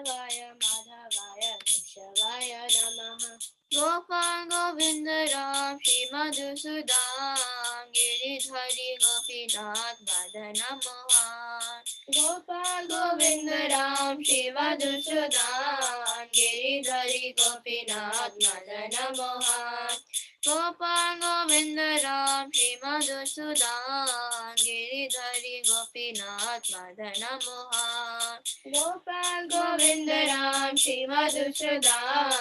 Madhavaya Keshavaya Namaha. Gopal Govinda Ram Shri Madhusudan Giridhari Gopinath Madana Mohan. Gopal Govinda Ram Shri Madhusudan Giridhari Gopinath Madana Mohan. Gopal Govinda Ram Shri Madhusudan Giridhari Gopinath Madana Mohan. Gopal Govinda Ram Shri Madhusudan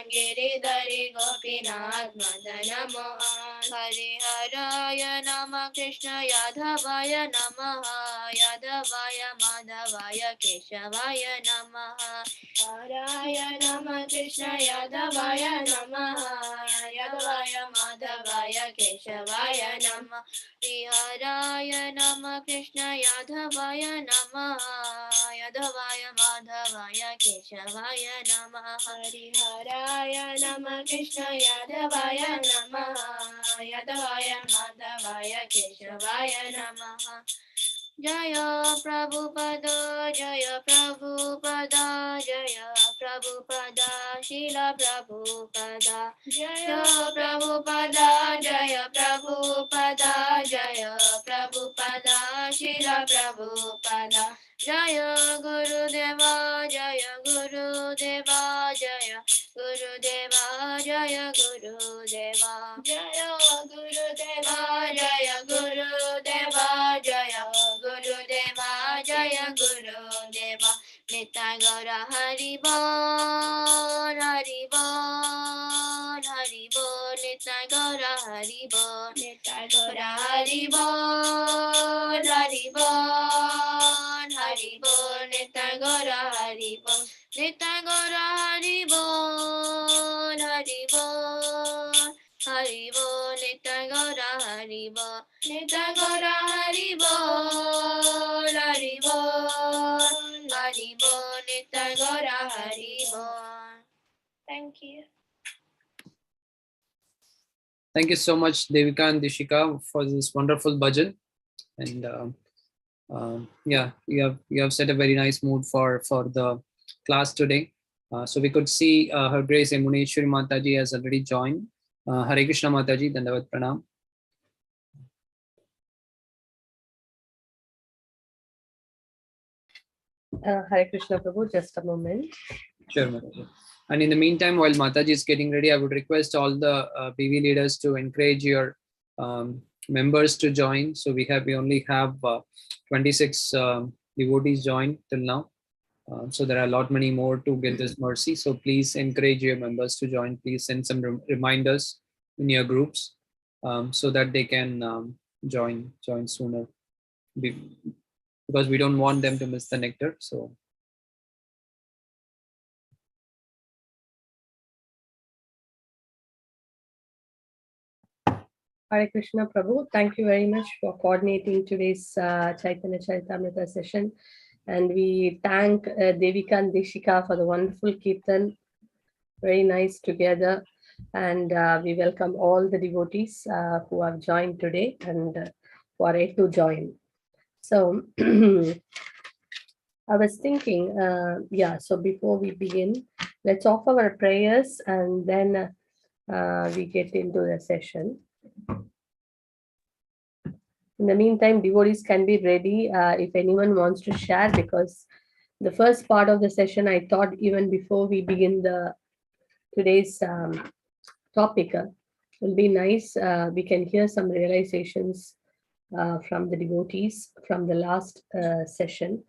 Giridhari Gopinath Madana Mohan. Hari Haraya Nama Krishna Yadhavaya Namaha Yadhavaya Madhavaya Keshavaya Namaha. Haraya Nama Krishna Yadhavaya Namaha Yadhavaya Madhavaya Keshavaya Namaha. Haraya Nama Krishna Yadhavaya Namaha Yadhavaya Madhavaya Keshavaya Namaha. Haraya Nama Krishna Yadhavaya Namaha Yadhavaya Madhavaya Keshavaya Namaha. Jaya Prabhupada, Jaya Prabhupada, Jaya Prabhupada, Srila Prabhupada. Jaya Prabhupada, Jaya Prabhupada, Jaya Prabhupada, Srila Prabhupada. Jaya Gurudeva, Jaya Gurudeva, Jaya Gurudeva, Jaya Gurudeva. Jaya Gurudeva, Jaya Gurudeva, Jaya Gurudeva, Jaya Gurudeva. Nitai Gaura Hari Bol, Hari Bol, Hari Bol. Nitai Gaura Hari Bol, Nitai Gaura Hari Bol, Hari Bol, Hari Bol. Nitai Gaura Hari Bol, Nitai Gaura Hari Bol, Hari Bol. Hari Bol, Nitai Gaura Hari Bol, Nitai Gaura Hari Bol, Hari Bol, Hari Bol, Nitai Gaura Hari Bol. Thank you. Thank you so much, Devika and Dishika, for this wonderful bhajan. And yeah, you have set a very nice mood for the class today. So we could see Her Grace Yamuneshwari Mataji has already joined. Hare Krishna Mataji, Dandavat Pranam. Hare Krishna Prabhu, just a moment. Sure, Mataji. And in the meantime, while Mataji is getting ready, I would request all the BV leaders to encourage your members to join. So we only have 26 devotees joined till now. So there are a lot many more to get this mercy. So please encourage your members to join. Please send some reminders in your groups so that they can join sooner. Because we don't want them to miss the nectar. So. Hare Krishna Prabhu, thank you very much for coordinating today's Chaitanya Charitamrita session. And we thank Devika and Deshika for the wonderful Kirtan. Very nice together. And we welcome all the devotees who have joined today and who are yet to join. So I was thinking, so before we begin, let's offer our prayers and then we get into the session. In the meantime, devotees can be ready if anyone wants to share, because the first part of the session, I thought even before we begin today's topic, will be nice. We can hear some realizations from the devotees from the last session.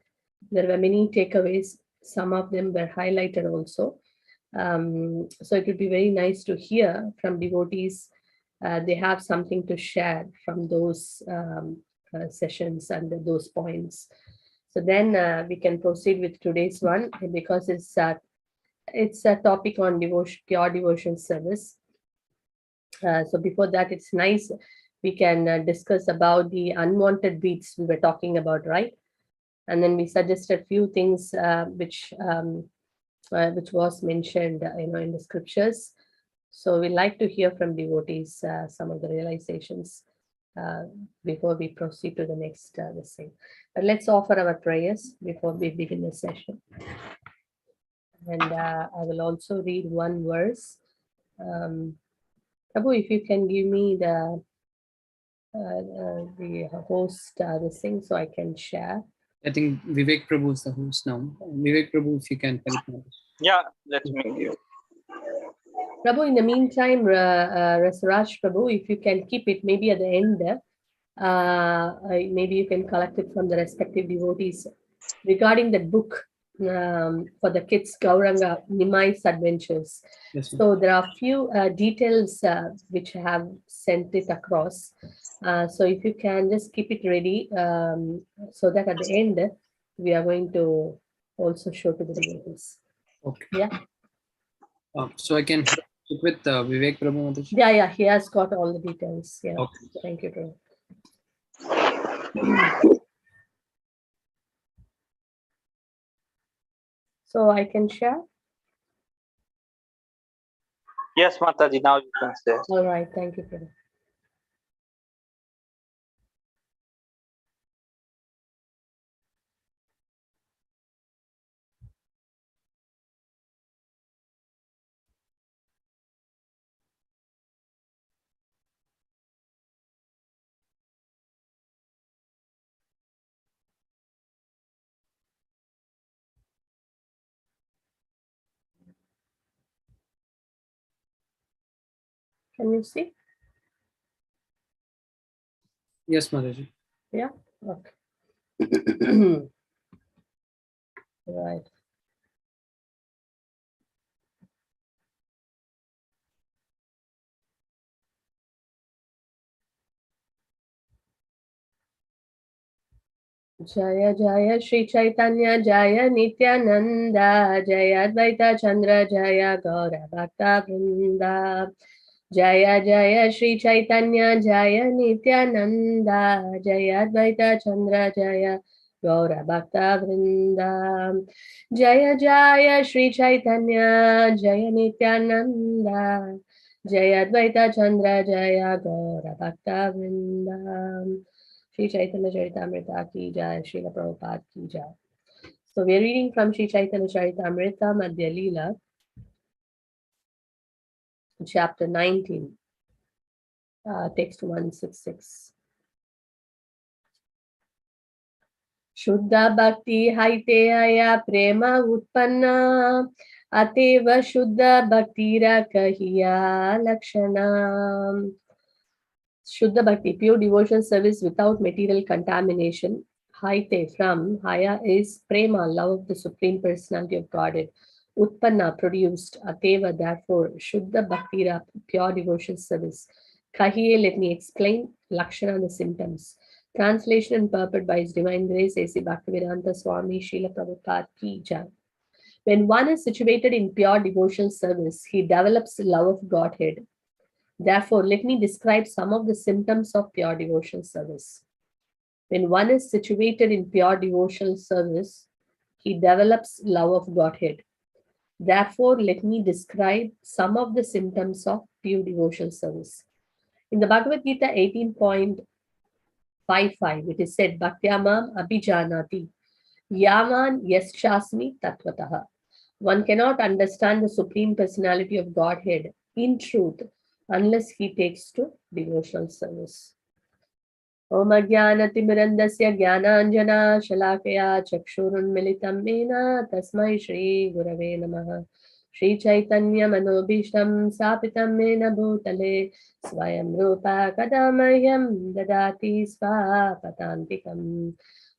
There were many takeaways. Some of them were highlighted also. So it would be very nice to hear from devotees. They have something to share from those sessions and those points. So then we can proceed with today's one, because it's a topic on devotion, pure devotion service. So before that, it's nice we can discuss about the unwanted beats we were talking about, right? And then we suggested a few things which was mentioned, in the scriptures. So we like to hear from devotees some of the realizations before we proceed to the next thing. But let's offer our prayers before we begin the session. and I will also read one verse. Prabhu, if you can give me the host this thing so I can share. I think Vivek Prabhu is the host now. Vivek Prabhu, if you can help me. Yeah, let me give. Prabhu, in the meantime, Rasaraj Prabhu, if you can keep it maybe at the end, maybe you can collect it from the respective devotees regarding the book for the kids, Gauranga Nimai's Adventures. Yes, So there are few details which I have sent it across. So if you can just keep it ready so that at the end we are going to also show to the devotees. okay. Yeah. So I can speak with Vivek Prabhu. Mataji? Yeah, he has got all the details. Yeah. Okay. Thank you, Prabhu. So I can share. Yes, Mataji, now you can say. All right. Thank you, Prabhu. Can you see? Yes, Mataji. Yeah. Okay. Right. Jaya Jaya Shri Chaitanya Jaya Nityananda Jaya Advaita Chandra Jaya Gaura Bhakta Vrinda Jaya Jaya Shri Chaitanya Jaya Nityananda Jaya Advaita Chandra Jaya Gaura Bhakta Vrinda Jaya Jaya Shri Chaitanya Jaya Nityananda Jaya Advaita Chandra Jaya Gaura Bhakta Vrinda Shri Chaitanya Charitamrita ki jai, Srila Prabhupada ki jai. So we are reading from Shri Chaitanya Charitamrita Madhya Leela, chapter 19, text 166. Shuddha Bhakti Haite Aya Prema Utpanna Ateva Shuddha Bhaktira Kahiya Lakshana. Shuddha Bhakti, pure devotion service without material contamination. Haite, from. Haya is prema, love of the Supreme Personality of Godhead. Utpanna, produced. Ateva, therefore. Shuddha Bhaktira, pure devotion service. Kahiye, let me explain. Lakshana, the symptoms. Translation and purport by His Divine Grace, A.C. Bhaktivedanta Swami Srila Prabhupada Ki Jai. When one is situated in pure devotional service, he develops love of Godhead. Therefore, let me describe some of the symptoms of pure devotional service. When one is situated in pure devotional service, he develops love of Godhead. Therefore, let me describe some of the symptoms of pure devotional service. In the Bhagavad Gita 18.55, it is said, Bhaktyamam abhijanati yaman yaschasmi tatvataha. One cannot understand the Supreme Personality of Godhead in truth unless he takes to devotional service. Om Ajnanatimirandasya Jnananjana Shalakaya Chakshurunmilitam Mena Tasmai Shri Gurave Namaha. Shri Chaitanya Manobhishtam Sapitam Mena Bhutale Swayam Rupa Kadamayam Dadati Svapatantikam.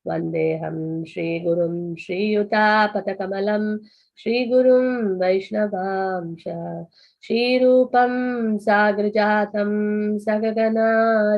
Vandeham Shri Gurum Shri Yuta Patakamalam Shri Gurum Vaishnavamsha Shri Rupam Sagrajatam Sagagana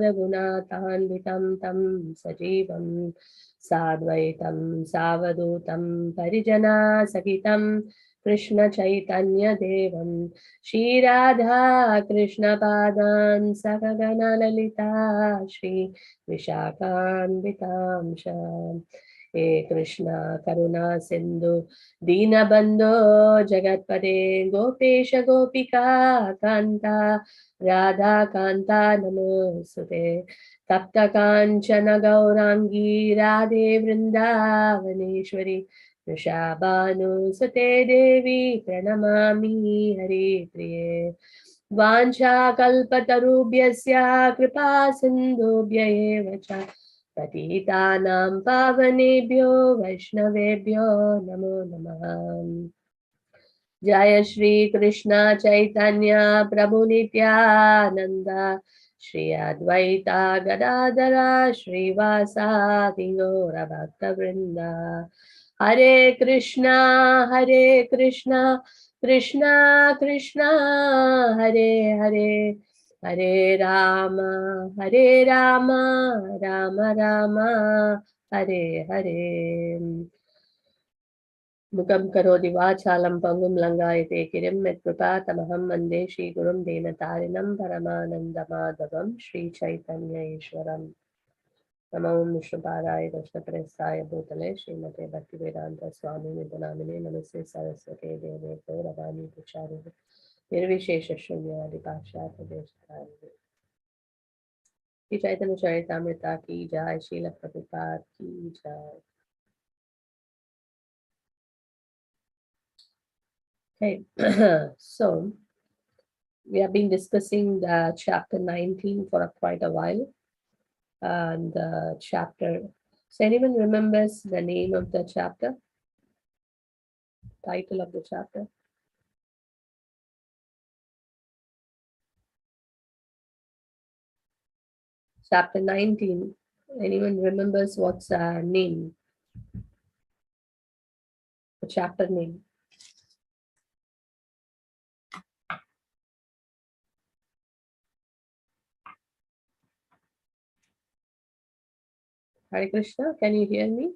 Raghunathanvitam Tam Sajivam Sadvaitam Savadutam Parijana Sakitam Krishna Chaitanya Devam Shri Radha Krishna Padan Sagagana Lalita Shri Vishakhanvitam Sham He Krishna Karuna Sindhu Dinabandho Jagatpade Gopesha Gopika Kanta Radha Kanta Namosute Tapta Kanchana Gaurangi Radhe Vrindavaneshwari Vrishabhanusute Devi Pranamami Hari Priye Vancha Kalpatarubhyasya Kripa Sindhubhya eva cha Patitanam Pavanebhyo Vaishnavebhyo Namo Namah. Jaya Shri Krishna Chaitanya Prabhu Nityananda Shri Advaita Gadadara Shri Vasadi Gaura Bhakta Vrinda. Hare Krishna Krishna Krishna Hare Hare Hare Rama Rama Rama Hare Hare. Mukam karodi vachalam pangum langayate kirim met kripatamaham vande Shri Gurum Denatarinam Paramananda Madhavam Shri Chaitanya Ishwaram. Namo Vishnupadaya Krishnaprestaya Bhutale Srimate Bhaktivedanta Swami Nidanamine Namaste Saraswate Deve Gauravani Pucharine Nirvishesha Shunyadi Pasha Pradeshakari. Shri Chaitanya Charitamrita ki jai, Srila Prabhupada ki jai. Okay, so we have been discussing the chapter 19 for quite a while. And the chapter, so anyone remembers the name of the chapter? Title of the chapter? Chapter 19. Anyone remembers what's the name? The chapter name. Hare Krishna, can you hear me?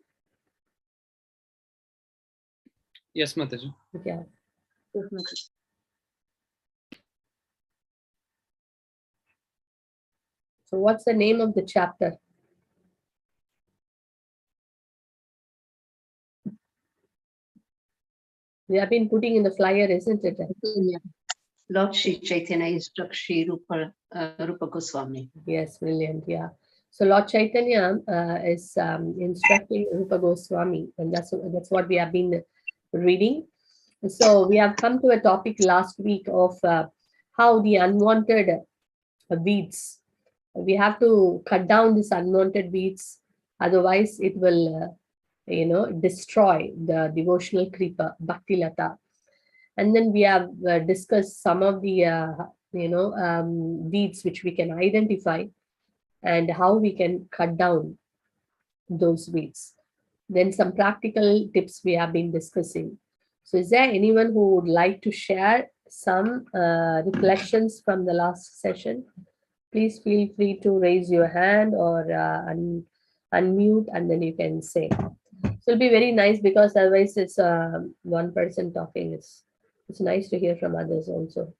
Yes, Mataji. Yeah. So what's the name of the chapter? We have been putting in the flyer, isn't it? Lord Shri Chaitanya instructs Shri Rupa Goswami. Yes, brilliant. Yeah. So Lord Chaitanya is instructing Rupa Goswami, and that's what we have been reading. So we have come to a topic last week of how the unwanted weeds. We have to cut down these unwanted weeds, otherwise it will, destroy the devotional creeper, Bhakti Lata. And then we have discussed some of the, weeds which we can identify and how we can cut down those weeds. Then some practical tips we have been discussing. So is there anyone who would like to share some reflections from the last session? Please feel free to raise your hand or unmute, and then you can say. So it'll be very nice, because otherwise it's one person talking. It's nice to hear from others also.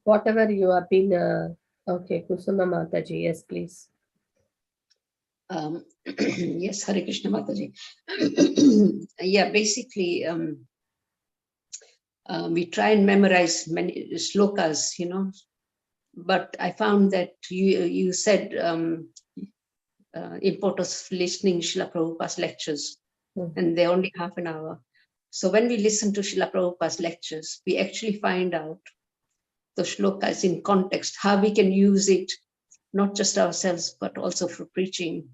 Whatever you have been, okay, Kusuma Mataji, yes, please. Yes, Hare Krishna Mataji. Yeah, basically, we try and memorize many slokas, but I found that you said importance of listening Srila Prabhupada's lectures, and they're only half an hour. So when we listen to Srila Prabhupada's lectures, we actually find out the shlokas in context, how we can use it, not just ourselves, but also for preaching.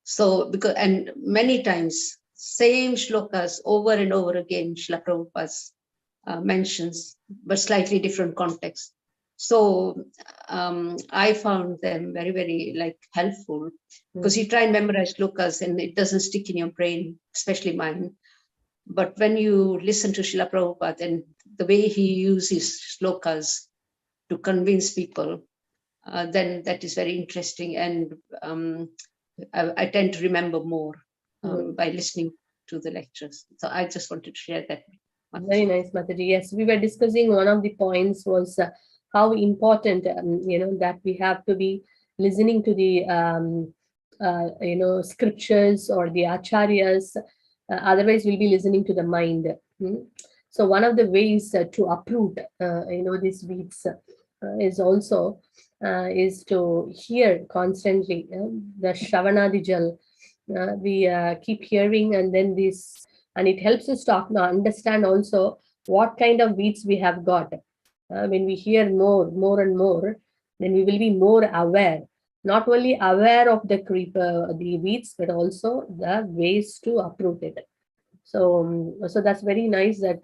So, and many times, same shlokas over and over again, Srila Prabhupada mentions, but slightly different context. So I found them very, very helpful, because you try and memorize shlokas and it doesn't stick in your brain, especially mine. But when you listen to Srila Prabhupada and the way he uses shlokas to convince people, then that is very interesting. And I tend to remember more by listening to the lectures. So I just wanted to share that. Very nice, Mataji. Yes, we were discussing, one of the points was how important, that we have to be listening to the, scriptures or the acharyas, Otherwise, we'll be listening to the mind. So one of the ways to uproot, these weeds is also is to hear constantly the Shravanadi Jal. We keep hearing, and then this, and it helps us to understand also what kind of weeds we have got. When we hear more and more, then we will be more aware. Not only aware of the the weeds, but also the ways to uproot it. So that's very nice that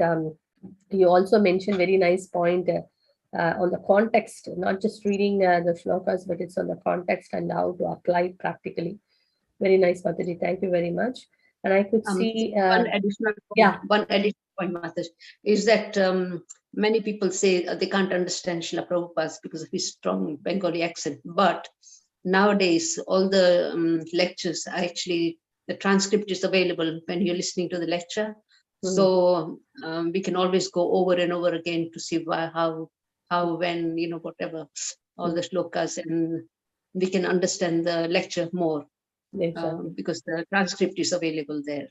you also mentioned very nice point on the context, not just reading the shlokas, but it's on the context and how to apply it practically. Very nice, Mataji. Thank you very much. And I could see one additional point, Mataji, is that many people say they can't understand Srila Prabhupada because of his strong Bengali accent. But nowadays, all the lectures are actually, the transcript is available when you're listening to the lecture. So we can always go over and over again to see how, when, whatever, all the shlokas, and we can understand the lecture more. Exactly. Because the transcript is available there.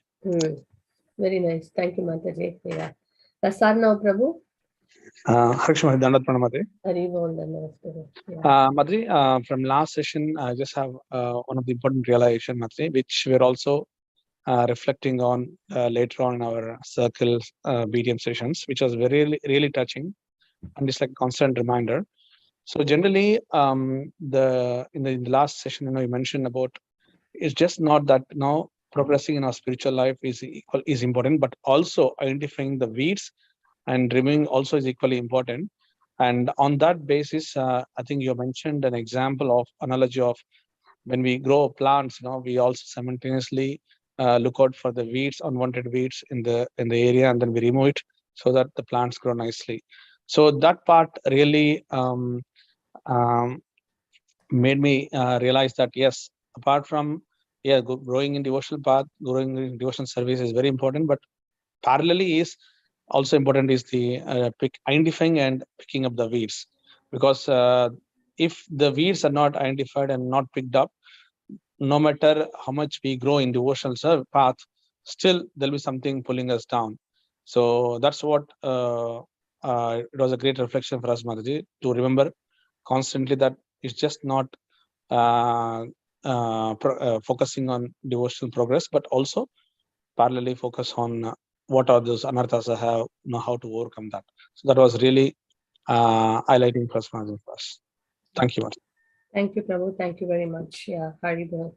Very nice. Thank you, Mataji. Yeah. Rasarna Prabhu. Harishma Dandat Pranamati. Madri, from last session, I just have one of the important realization, Madri, which we're also reflecting on later on in our circle BDM sessions, which was really touching, and it's like a constant reminder. So generally, in the last session, you mentioned about, it's just not that now progressing in our spiritual life is important, but also identifying the weeds and removing also is equally important. And on that basis, I think you mentioned an example of analogy of when we grow plants, we also simultaneously look out for the weeds, unwanted weeds in the area, and then we remove it so that the plants grow nicely. So that part really made me realize that yes, apart from growing in devotional path, growing in devotional service is very important, but parallelly is also important is the identifying and picking up the weeds, because if the weeds are not identified and not picked up, no matter how much we grow in devotional path, still there'll be something pulling us down. So that's what it was a great reflection for us, Mataji, to remember constantly that it's just not focusing on devotional progress, but also parallelly focus on what are those anarthas I have, how to overcome that. So that was really highlighting for us. Thank you. Thank you, Prabhu. Thank you very much. Yeah, Haribol,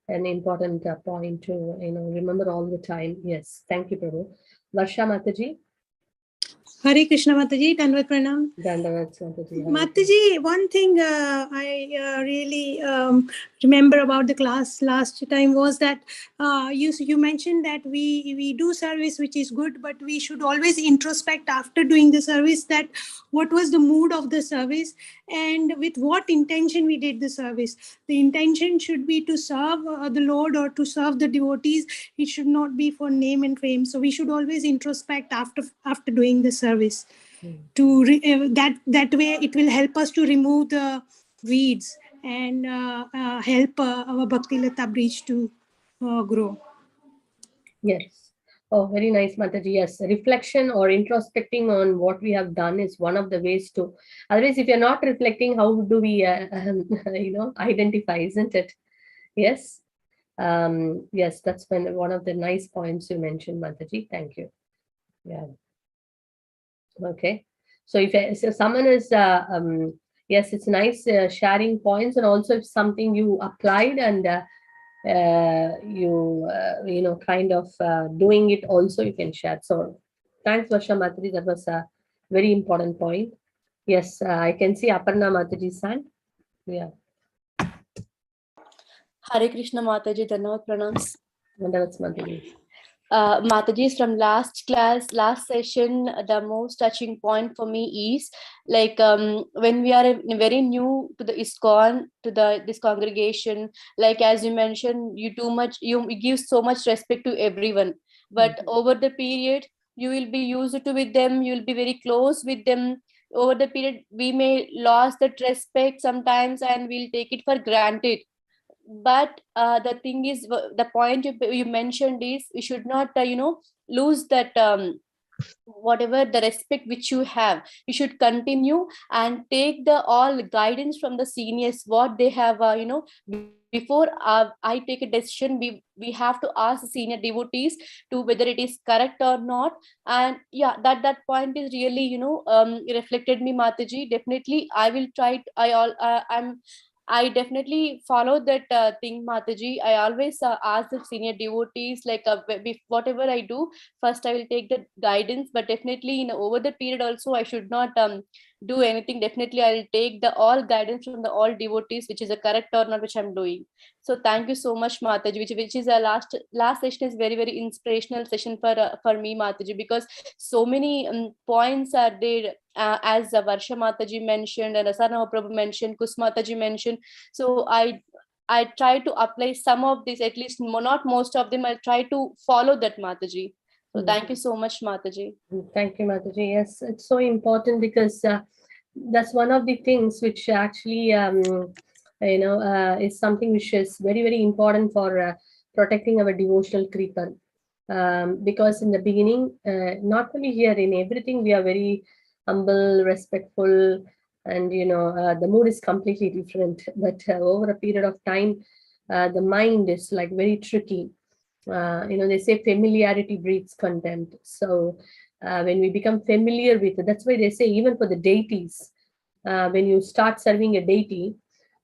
an important point to remember all the time. Yes, thank you, Prabhu. Varsha Mataji. Hare Krishna Mataji, Dandavat Pranam. Dandavat Mataji. Mataji, one thing I really remember about the class last time was that you mentioned that we do service, which is good, but we should always introspect after doing the service that what was the mood of the service and with what intention we did the service. The intention should be to serve the Lord or to serve the devotees. It should not be for name and fame. So we should always introspect after doing the service. To that way it will help us to remove the weeds and help our Bhakti Lata bridge to grow. Yes. Oh, very nice, Mataji. Yes, reflection or introspecting on what we have done is one of the ways to. Otherwise, if you're not reflecting, how do we, identify, isn't it? Yes. Yes, that's been one of the nice points you mentioned, Mataji. Thank you. Yeah. Okay. So if someone is, yes, it's nice sharing points, and also if something you applied and you kind of doing it also, you can share. So thanks, Varsha Mataji. That was a very important point. Yes, I can see Aparna Mataji's hand. Yeah. Hare Krishna Mataji, Dandavat Pranams. Dandavat Mataji. Mataji, from last session, the most touching point for me is like when we are very new to the ISKCON, to this congregation, like as you mentioned, you give so much respect to everyone, but over the period you will be used to with them, you will be very close with them. Over the period we may lose that respect sometimes and we'll take it for granted. but the thing is, the point you mentioned is you should not lose that whatever the respect which you have. You should continue and take the all guidance from the seniors, what they have before I take a decision. We have to ask the senior devotees to whether it is correct or not. And yeah, that point is really reflected me, Mataji. Definitely I will try to, I definitely follow that thing, Mataji. I always ask the senior devotees, like whatever I do, first I will take the guidance, but definitely over the period also I should not do anything. Definitely I will take the all guidance from the all devotees, which is a correct or not, which I'm doing. So thank you so much, Mataji, which is a last session is very very inspirational session for me, Mataji, because so many points are there, as Varsha Mataji mentioned and Asana Prabhu mentioned, Kus Mataji mentioned. So I try to apply some of these, at least not most of them. I'll try to follow that, Mataji. So thank you so much, Mataji. Thank you, Mataji. Yes, it's so important because that's one of the things which actually, is something which is very, very important for protecting our devotional creeper. Because in the beginning, not only here, in everything, we are very humble, respectful, and the mood is completely different. But over a period of time, the mind is like very tricky. They say familiarity breeds contempt. So when we become familiar with it, that's why they say even for the deities, when you start serving a deity,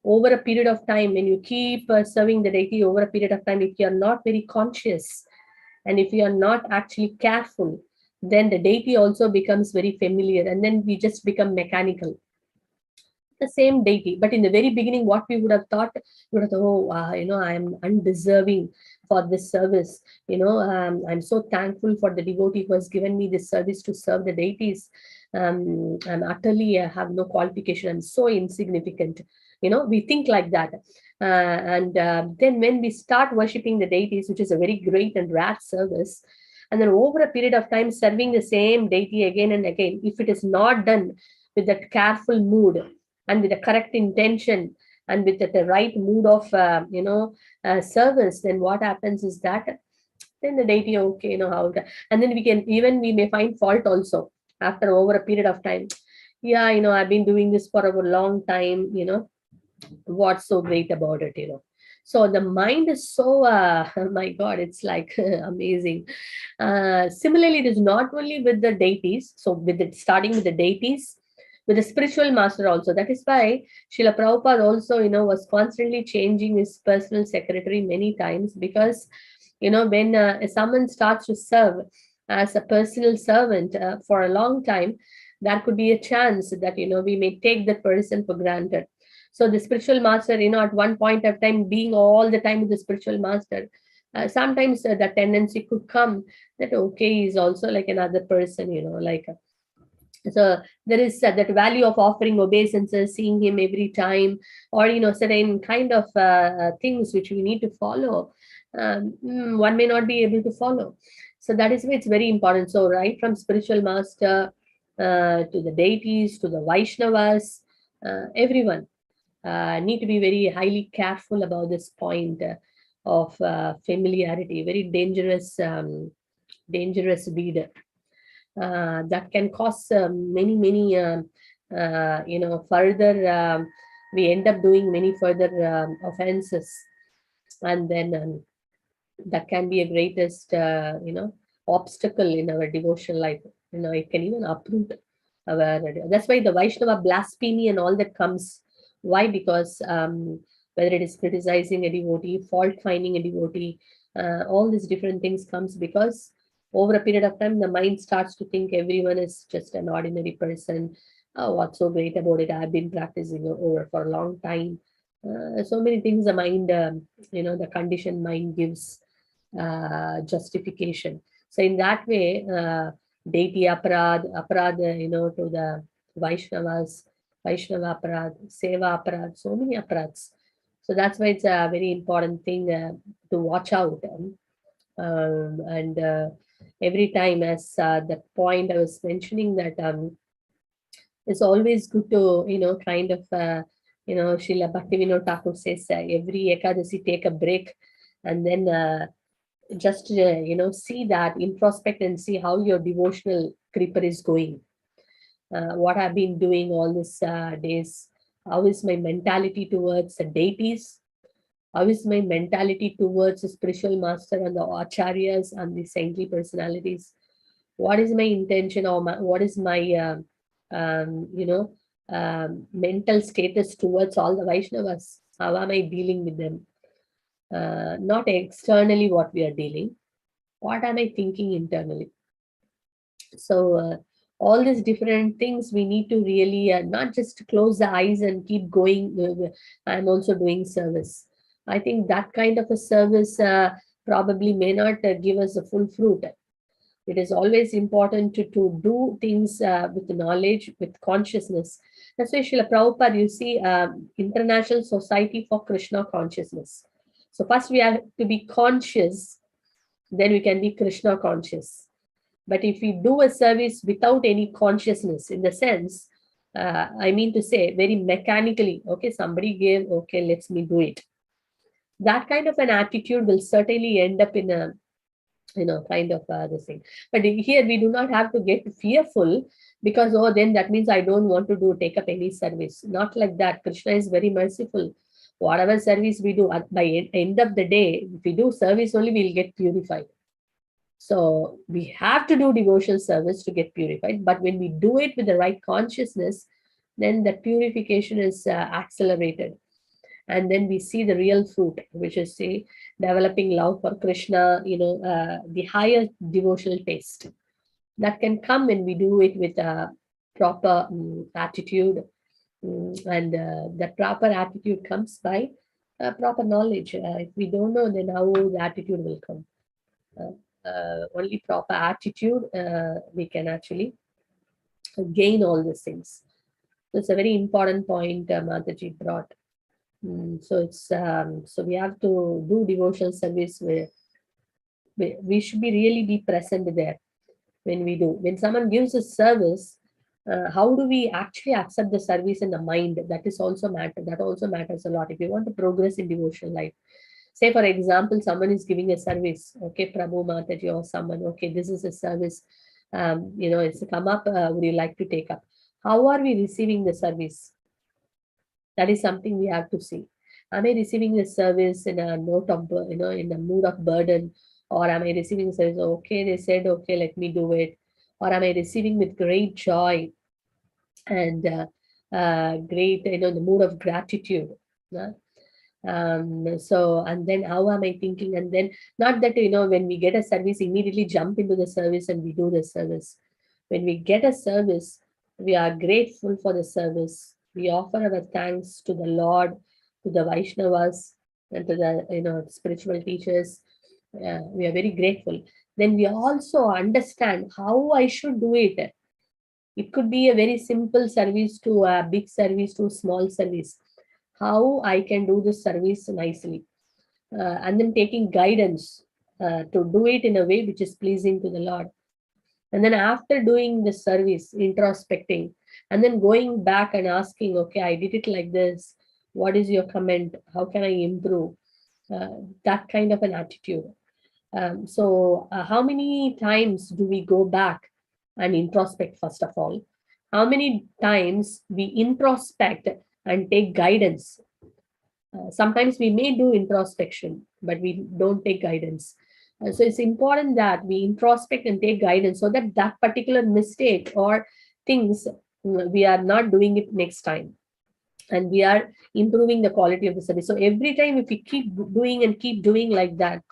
over a period of time, when you keep serving the deity over a period of time, if you are not very conscious and if you are not actually careful, then the deity also becomes very familiar, and then we just become mechanical. The same deity, but in the very beginning, what we would have thought, we would have thought, oh, I am undeserving for this service. I'm so thankful for the devotee who has given me this service to serve the deities. I'm utterly have no qualification. I'm so insignificant. We think like that. And then when we start worshipping the deities, which is a very great and rare service, and then over a period of time serving the same deity again and again, if it is not done with that careful mood and with the correct intention and with the right mood of service, then what happens is that then the deity, okay, how and then we may find fault also after over a period of time. Yeah, I've been doing this for a long time. What's so great about it? So the mind is so my God, it's like amazing. Similarly, it is not only with the deities. So starting with the deities, with the spiritual master also. That is why Srila Prabhupada also, was constantly changing his personal secretary many times, because, when someone starts to serve as a personal servant for a long time, there could be a chance that, we may take that person for granted. So the spiritual master, at one point of time, being all the time with the spiritual master, sometimes the tendency could come that, okay, he's also like another person, so there is that value of offering obeisances, seeing him every time, or certain kind of things which we need to follow. One may not be able to follow. So that is why it's very important. So right from spiritual master to the deities, to the Vaishnavas, everyone need to be very highly careful about this point of familiarity. Very dangerous, dangerous deed. That can cause many further we end up doing many further offenses, and then that can be a greatest obstacle in our devotional life. It can even uproot our, that's why the Vaishnava blasphemy and all that comes. Why? Because whether it is criticizing a devotee, fault finding a devotee, all these different things comes because over a period of time, the mind starts to think everyone is just an ordinary person. Oh, what's so great about it? I've been practicing over for a long time. So many things the mind, the conditioned mind gives justification. So in that way, deity aparad, to the Vaishnavas, Vaishnava aparad, Seva aparad, so many aparads. So that's why it's a very important thing to watch out. And every time, as the point I was mentioning, that it's always good to kind of Srila Bhaktivinoda Thakur says every Ekadasi take a break and then just, see that, introspect and see how your devotional creeper is going. What I've been doing all these days. How is my mentality towards the deities? How is my mentality towards the spiritual master and the acharyas and the saintly personalities? What is my intention, or what is my mental status towards all the Vaishnavas? How am I dealing with them? Not externally what we are dealing. What am I thinking internally? So all these different things we need to really not just close the eyes and keep going. I'm also doing service. I think that kind of a service probably may not give us a full fruit. It is always important to do things with knowledge, with consciousness. That's why Srila Prabhupada, you see, International Society for Krishna Consciousness. So first we have to be conscious, then we can be Krishna conscious. But if we do a service without any consciousness, in the sense, I mean to say, very mechanically, okay, somebody gave, okay, let's me do it. That kind of an attitude will certainly end up in a, kind of this thing. But here we do not have to get fearful because, oh, then that means I don't want to take up any service. Not like that. Krishna is very merciful. Whatever service we do, by end of the day, if we do service only, we'll get purified. So we have to do devotional service to get purified. But when we do it with the right consciousness, then the purification is accelerated. And then we see the real fruit, which is, say, developing love for Krishna, the higher devotional taste. That can come when we do it with a proper attitude. And that proper attitude comes by proper knowledge. If we don't know, then how the attitude will come? Only proper attitude, we can actually gain all these things. So it's a very important point Mataji brought. So it's so we have to do devotional service where we should really be present there when we do. When someone gives a service, how do we actually accept the service in the mind? That is also matter. That also matters a lot. If you want to progress in devotional life, say for example, someone is giving a service, okay, Prabhu Mataji or someone, okay, this is a service, it's come up, would you like to take up? How are we receiving the service? That is something we have to see. Am I receiving the service in a note of, in a mood of burden? Or am I receiving service, okay, they said, okay, let me do it. Or am I receiving with great joy and great, the mood of gratitude? So, and then how am I thinking? And then not that, when we get a service, immediately jump into the service and we do the service. When we get a service, we are grateful for the service. We offer our thanks to the Lord, to the Vaishnavas, and to the spiritual teachers. We are very grateful. Then we also understand how I should do it. It could be a very simple service to a big service to a small service. How I can do this service nicely, and then taking guidance to do it in a way which is pleasing to the Lord. And then after doing the service, introspecting, and then going back and asking, okay, I did it like this. What is your comment? How can I improve? That kind of an attitude. So how many times do we go back and introspect, first of all? How many times we introspect and take guidance? Sometimes we may do introspection, but we don't take guidance. So it's important that we introspect and take guidance so that that particular mistake or things, we are not doing it next time. And we are improving the quality of the service. So every time if we keep doing like that,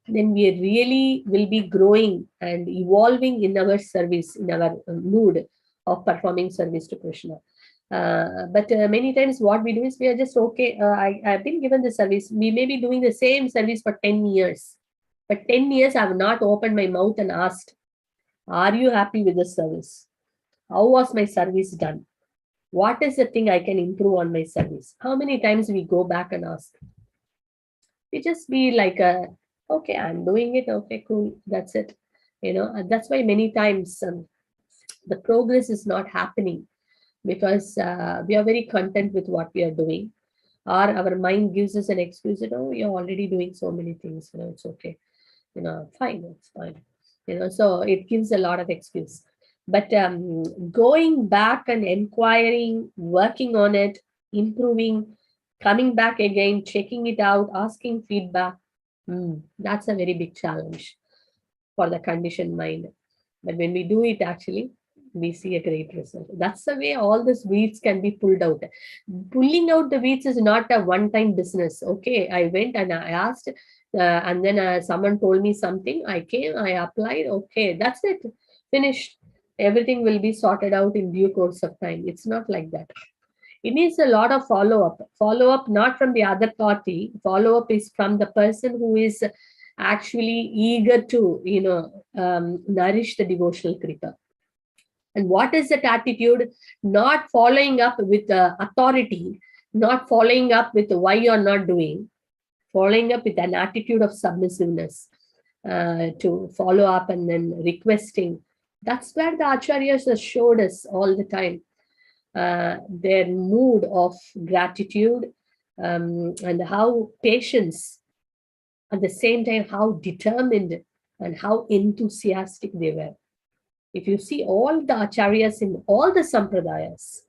then we really will be growing and evolving in our service, in our mood of performing service to Krishna. But many times what we do is we are just, okay, I've been given the service. We may be doing the same service for 10 years. But 10 years I have not opened my mouth and asked, are you happy with the service? How was my service done? What is the thing I can improve on my service? How many times we go back and ask? We just be like, okay, I'm doing it. Okay, cool. That's it. That's why many times the progress is not happening because we are very content with what we are doing, or our mind gives us an excuse that, oh, you're already doing so many things, it's okay, fine, it's fine, so it gives a lot of excuse. But going back and inquiring, working on it, improving, coming back again, checking it out, asking feedback, that's a very big challenge for the conditioned mind. But when we do it, actually, we see a great result. That's the way all these weeds can be pulled out. Pulling out the weeds is not a one-time business. Okay, I went and I asked, and then someone told me something. I came, I applied. Okay, that's it. Finished. Everything will be sorted out in due course of time. It's not like that. It needs a lot of follow-up. Follow-up not from the other party. Follow-up is from the person who is actually eager to, nourish the devotional kripa. And what is that attitude? Not following up with authority, not following up with why you're not doing, following up with an attitude of submissiveness, to follow up and then requesting. That's where the acharyas have showed us all the time. Their mood of gratitude, and how patience, at the same time how determined and how enthusiastic they were. If you see all the acharyas in all the sampradayas,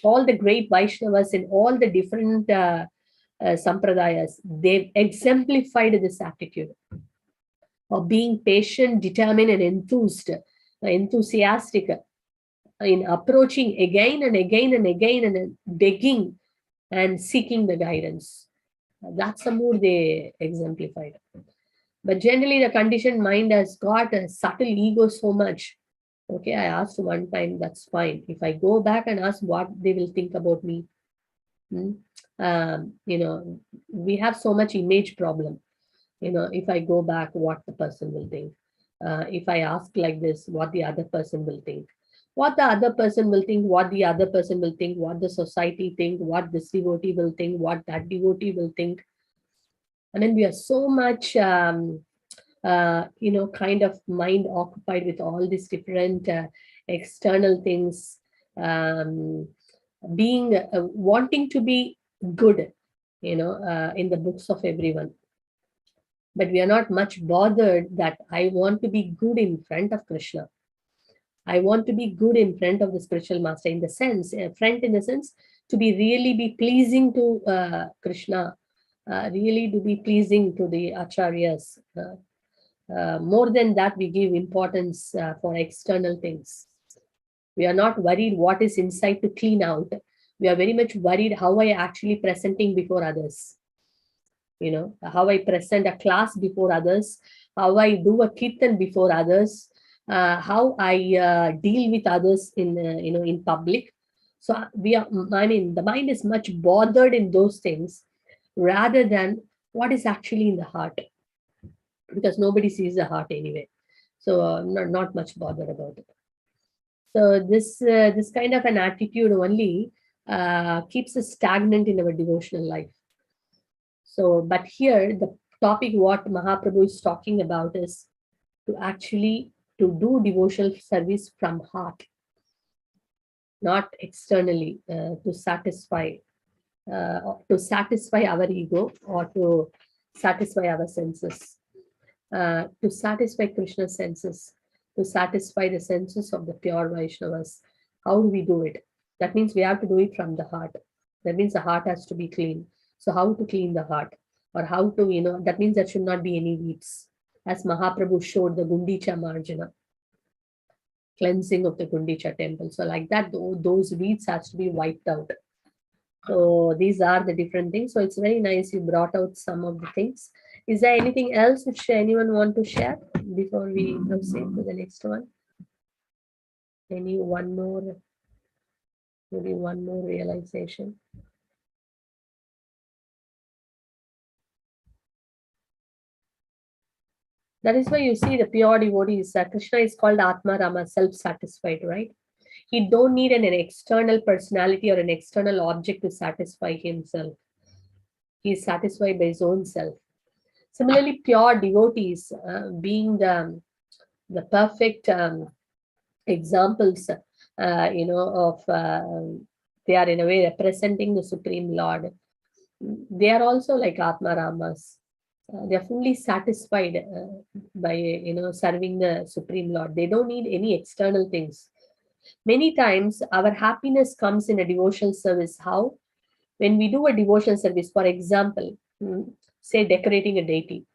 all the great Vaishnavas in all the different sampradayas, they've exemplified this attitude of being patient, determined, and enthusiastic in approaching again and again and again and begging and seeking the guidance. That's the mood they exemplified. But generally, the conditioned mind has got a subtle ego so much. Okay, I asked one time, that's fine. If I go back and ask what they will think about me, we have so much image problem. If I go back, what the person will think. If I ask like this, what the other person will think. What the other person will think, what the other person will think, what the society think, what this devotee will think, what that devotee will think. And then we are so much, kind of mind occupied with all these different external things, being wanting to be good, in the books of everyone. But we are not much bothered that I want to be good in front of Krishna. I want to be good in front of the spiritual master, in the sense, friend in the sense, to be pleasing to Krishna, really to be pleasing to the acharyas. More than that, we give importance for external things. We are not worried what is inside to clean out. We are very much worried how I actually presenting before others. How I present a class before others, how I do a kirtan before others, how I deal with others in public. So the mind is much bothered in those things rather than what is actually in the heart, because nobody sees the heart anyway. So not much bothered about it. So this kind of an attitude only keeps us stagnant in our devotional life. So, but here the topic what Mahaprabhu is talking about is to actually to do devotional service from heart, not externally, to satisfy our ego or to satisfy our senses, to satisfy Krishna's senses, to satisfy the senses of the pure Vaishnavas. How do we do it? That means we have to do it from the heart. That means the heart has to be clean. So how to clean the heart, or how to, that means there should not be any weeds. As Mahaprabhu showed the Gundicha Marjana, cleansing of the Gundicha temple. So like that, those weeds has to be wiped out. So these are the different things. So it's very nice you brought out some of the things. Is there anything else which anyone want to share before we proceed to the next one? Maybe one more realization. That is why you see the pure devotees, Krishna is called Atma Rama, self-satisfied, right? He don't need an external personality or an external object to satisfy himself. He is satisfied by his own self. Similarly, pure devotees, being the perfect examples of they are in a way representing the Supreme Lord. They are also like Atma Ramas. They are fully satisfied by serving the Supreme Lord. They don't need any external things. Many times our happiness comes in a devotional service. How? When we do a devotional service, for example, say decorating a deity,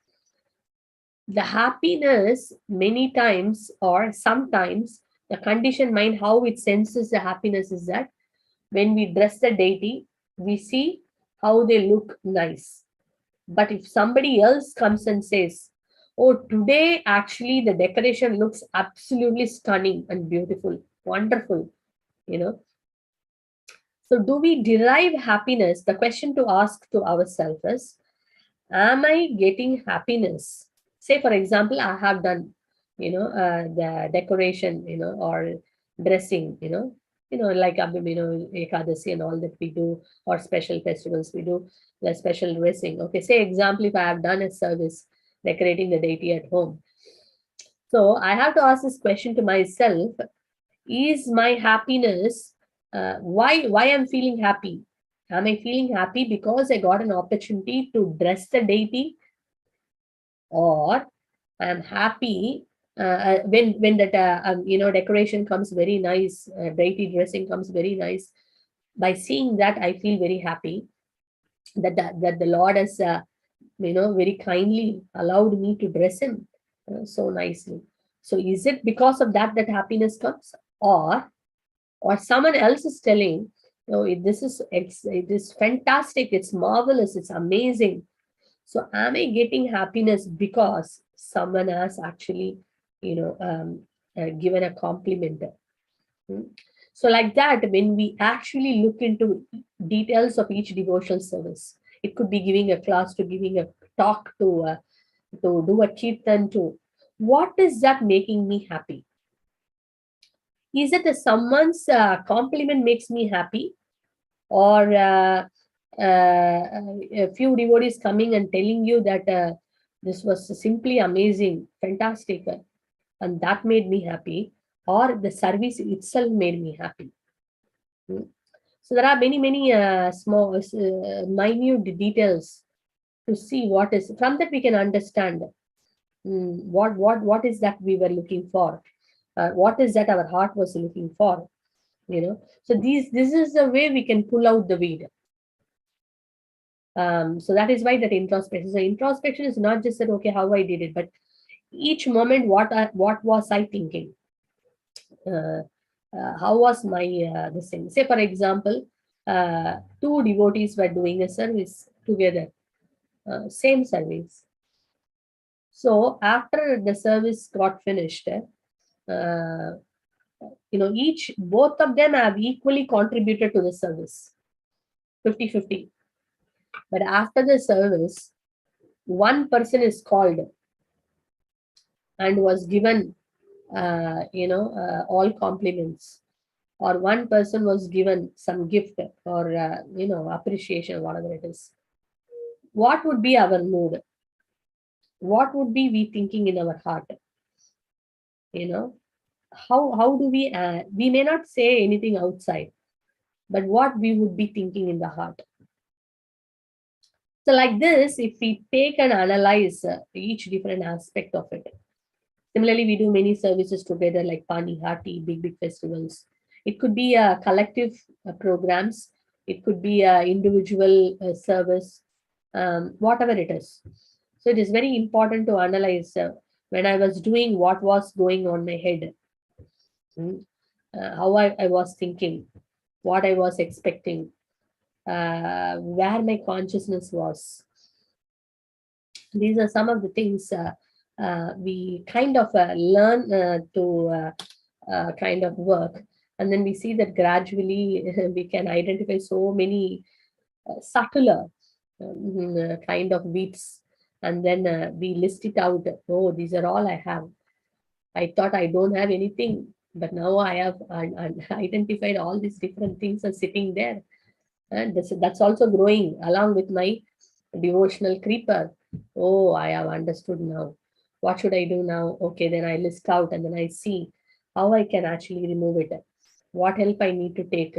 the happiness many times or sometimes the conditioned mind, how it senses the happiness is that when we dress the deity, we see how they look nice. But if somebody else comes and says, oh, today actually the decoration looks absolutely stunning and beautiful, wonderful, So do we derive happiness? The question to ask to ourselves is, am I getting happiness? Say, for example, I have done, the decoration, or dressing, like, Ekadasi and all that we do, or special festivals we do, the special dressing. Okay, say, example, if I have done a service decorating the deity at home. So I have to ask this question to myself, is my happiness, why I'm feeling happy? Am I feeling happy because I got an opportunity to dress the deity, or I'm happy when that decoration comes very nice, deity dressing comes very nice. By seeing that, I feel very happy that the Lord has very kindly allowed me to dress him so nicely. So is it because of that happiness comes, or someone else is telling, it is fantastic, it's marvelous, it's amazing. So am I getting happiness because someone has actually, given a compliment? So like that, when we actually look into details of each devotional service, it could be giving a class, to giving a talk, to do a kirtan, to what is that making me happy? Is it someone's compliment makes me happy, or a few devotees coming and telling you that this was simply amazing, fantastic, and that made me happy, or the service itself made me happy? So there are many small, minute details to see what is. From that we can understand what is that we were looking for, what is that our heart was looking for. So this is the way we can pull out the weed. So that is why that introspection. So introspection is not just that, okay, how I did it, but each moment, what was I thinking? How was my this thing? Say, for example, two devotees were doing a service together, same service. So after the service got finished, both of them have equally contributed to the service, 50-50. But after the service, one person is called and was given, all compliments, or one person was given some gift, or appreciation, whatever it is. What would be our mood? What would be we thinking in our heart? How do we may not say anything outside, but what we would be thinking in the heart. So like this, if we take and analyze each different aspect of it. Similarly, we do many services together, like Pani Hati, big festivals. It could be collective programs. It could be individual service, whatever it is. So it is very important to analyze when I was doing, what was going on my head, how I was thinking, what I was expecting, where my consciousness was. These are some of the things we kind of learn to kind of work. And then we see that gradually we can identify so many subtler kind of weeds. And then we list it out. Oh, these are all I have. I thought I don't have anything, but now I have identified all these different things are sitting there. And that's also growing along with my devotional creeper. Oh, I have understood now. What should I do now? Okay, then I list out and then I see how I can actually remove it. what help I need to take.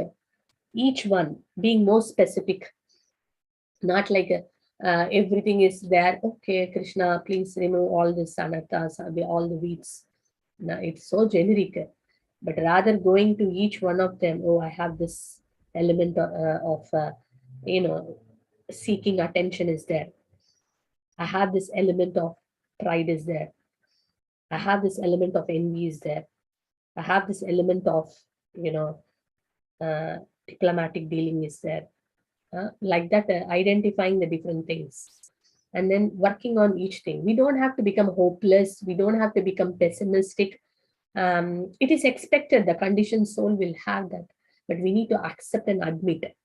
Each one being more specific, not like everything is there. Okay, Krishna, please remove all this anarthas, all the weeds. No, it's so generic. But rather going to each one of them, oh, I have this element of seeking attention is there. I have this element of pride is there. I have this element of envy is there. I have this element of, diplomatic dealing is there. Like that, identifying the different things and then working on each thing. We don't have to become hopeless. We don't have to become pessimistic. It is expected, the conditioned soul will have that, but we need to accept and admit it.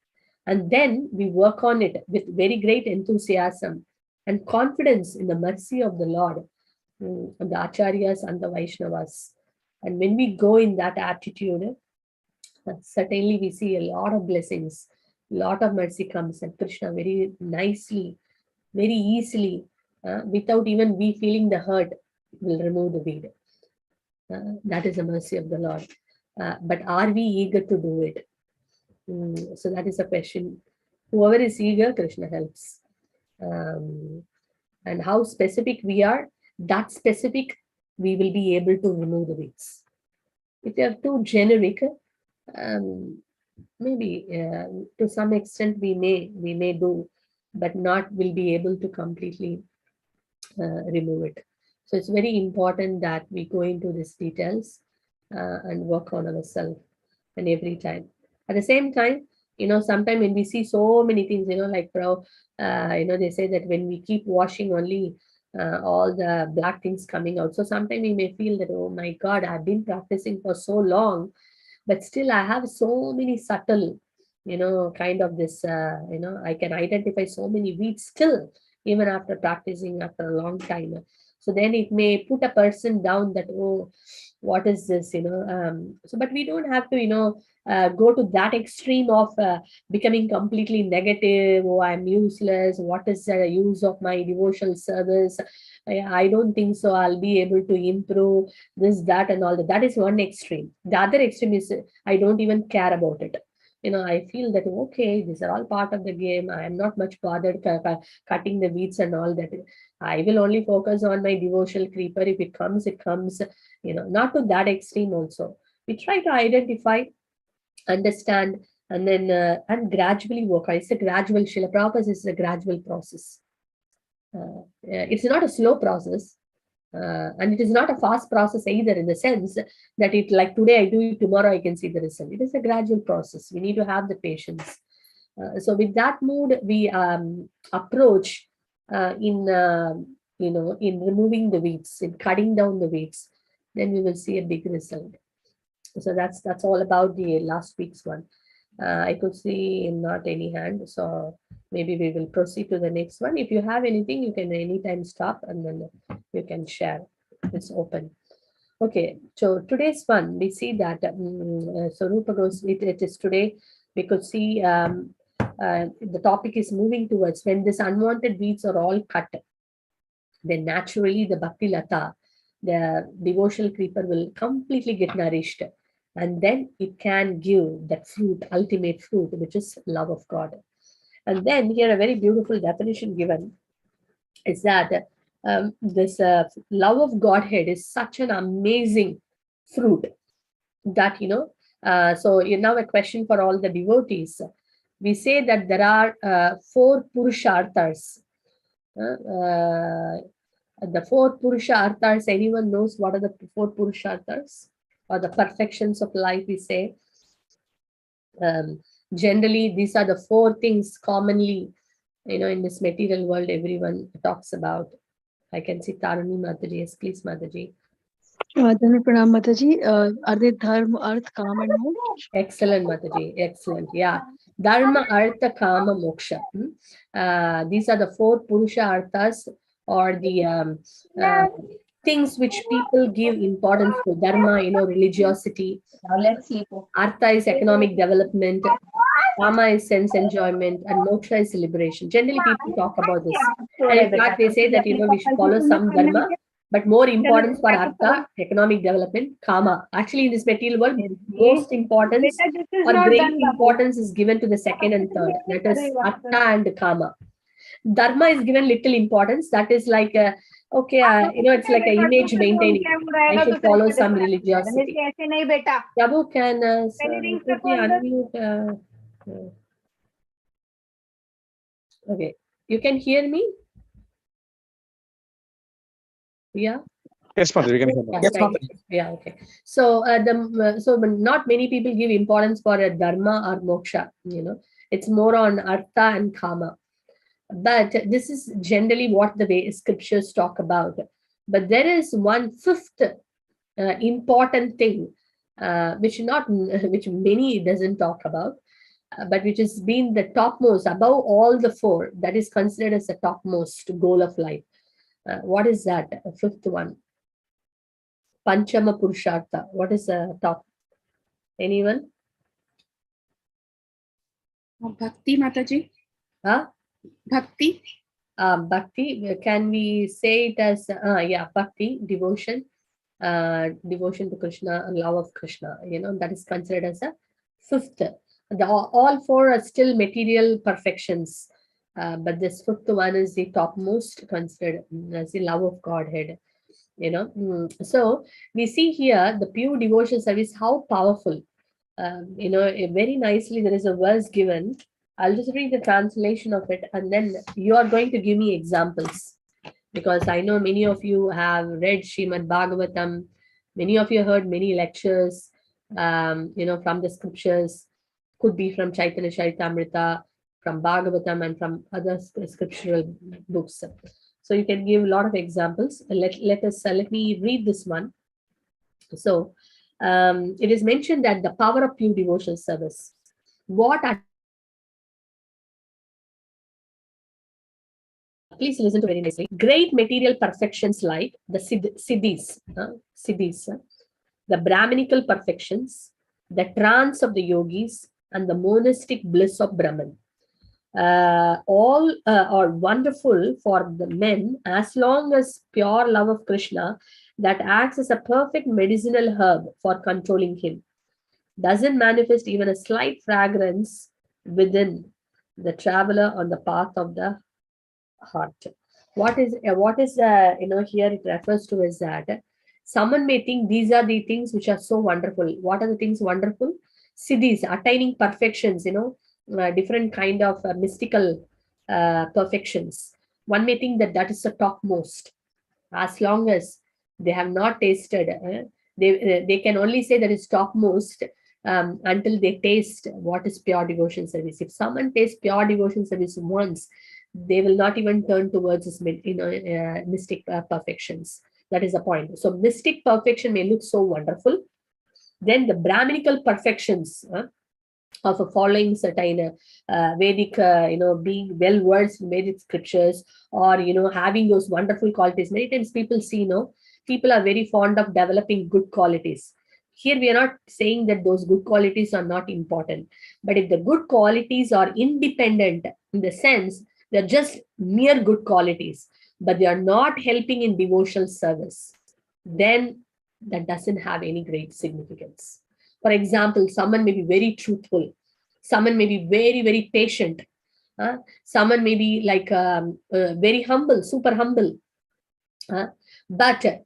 And then we work on it with very great enthusiasm and confidence in the mercy of the Lord, and the Acharyas and the Vaishnavas. And when we go in that attitude, certainly we see a lot of blessings, a lot of mercy comes, and Krishna very nicely, very easily, without even we feeling the hurt, will remove the weed. That is the mercy of the Lord. But are we eager to do it? So that is a question. Whoever is eager, Krishna helps. And how specific we are, that specific, we will be able to remove the weeds. If they are too generic, maybe to some extent we may do, but not will be able to completely remove it. So it's very important that we go into these details and work on ourselves, and every time. At the same time, sometimes when we see so many things, like they say that when we keep washing only, all the black things coming out. So sometimes we may feel that, oh my God, I've been practicing for so long, but still I have so many subtle, kind of this, I can identify so many weeds still, even after practicing after a long time. So then it may put a person down that, oh, what is this, so, but we don't have to, go to that extreme of becoming completely negative. Oh, I'm useless. What is the use of my devotional service? I don't think so. I'll be able to improve this, that, and all that. That is one extreme. The other extreme is I don't even care about it. I feel that, okay, these are all part of the game. I am not much bothered cutting the weeds and all that. I will only focus on my devotional creeper. If it comes, it comes, not to that extreme also. We try to identify, understand, and then and gradually work. It's a gradual, Srila Prabhupada is a gradual process. It's not a slow process. And it is not a fast process either, in the sense that it like today I do it, tomorrow I can see the result. It is a gradual process. We need to have the patience. So with that mood, we approach in removing the weeds, in cutting down the weeds, then we will see a big result. So that's all about the last week's one. I could see not any hand, so maybe we will proceed to the next one. If you have anything, you can anytime stop and then you can share. It's open. Okay, so today's one, we see that so Rupa goes, it is today, we could see the topic is moving towards when this unwanted weeds are all cut, then naturally the Bhakti Lata, the devotional creeper, will completely get nourished. And then it can give that fruit, ultimate fruit, which is love of God. And then here a very beautiful definition given is that this love of Godhead is such an amazing fruit that, so now a question for all the devotees. We say that there are 4 Purusharthas. The 4 Purusharthas, anyone knows what are the 4 Purusharthas? Or the perfections of life, we say. Generally, these are the 4 things commonly, in this material world, everyone talks about. I can see Tarani Mataji. Yes, please, Mataji. Pranam Mataji. Are they Dharma, Arth, Kama, and Moksha? Excellent, Mataji. Excellent. Yeah. Dharma, Artha, Kama, Moksha. These are the 4 Purusha Arthas, or the things which people give importance to. Dharma, religiosity. Now let's see. Artha is economic development. Kama is sense enjoyment, and moksha is liberation. Generally, people talk about this. And in fact, they say that, we should follow some dharma But more importance for Artha, economic development, Kama. Actually, in this material world, most importance or great importance is given to the second and third. That is Artha and Kama. Dharma is given little importance. That is like a, okay, it's like an image maintaining. I should follow some religiosity. Prabhu can quickly unmute. Okay, you can hear me? Yeah. Yes, Mataji, we can hear Yeah, that. thank you. Yeah, okay. So not many people give importance for a dharma or moksha. It's more on artha and kama. But this is generally what the way scriptures talk about. But there is one fifth important thing which many doesn't talk about, but which has been the topmost above all the four. That is considered as the topmost goal of life. What is that? Fifth one. Panchama Purushartha. What is the top? Anyone? Bhakti, Mataji. Huh? Bhakti. Bhakti. Can we say it as bhakti, devotion, devotion to Krishna, love of Krishna. That is considered as a fifth. All four are still material perfections, but this fifth one is the topmost, considered as the love of Godhead. So we see here the pure devotion service, how powerful. Very nicely there is a verse given. I'll just read the translation of it, and then you are going to give me examples, because I know many of you have read Srimad Bhagavatam. Many of you heard many lectures, from the scriptures. Could be from Chaitanya Charitamrita, from Bhagavatam, and from other scriptural books. So you can give a lot of examples. Let me read this one. So it is mentioned that the power of pure devotional service. Please listen to very nicely. Great material perfections like the siddhis, the Brahminical perfections, the trance of the yogis, and the monastic bliss of Brahman. All are wonderful for the men as long as pure love of Krishna that acts as a perfect medicinal herb for controlling him doesn't manifest even a slight fragrance within the traveler on the path of the heart. What is here it refers to is that someone may think these are the things which are so wonderful. What are the things wonderful? Siddhis, attaining perfections, different kind of mystical perfections. One may think that is the topmost. As long as they have not tasted, they can only say that is topmost until they taste what is pure devotion service. If someone tastes pure devotion service once, they will not even turn towards this, mystic perfections. That is the point. So mystic perfection may look so wonderful. Then the Brahminical perfections of following certain Vedic, being well versed in Vedic scriptures, or having those wonderful qualities. Many times people see, people are very fond of developing good qualities. Here we are not saying that those good qualities are not important, but if the good qualities are independent, in the sense they're just mere good qualities, but they are not helping in devotional service, then that doesn't have any great significance. For example, someone may be very truthful, someone may be very, very patient, someone may be like very humble, super humble. But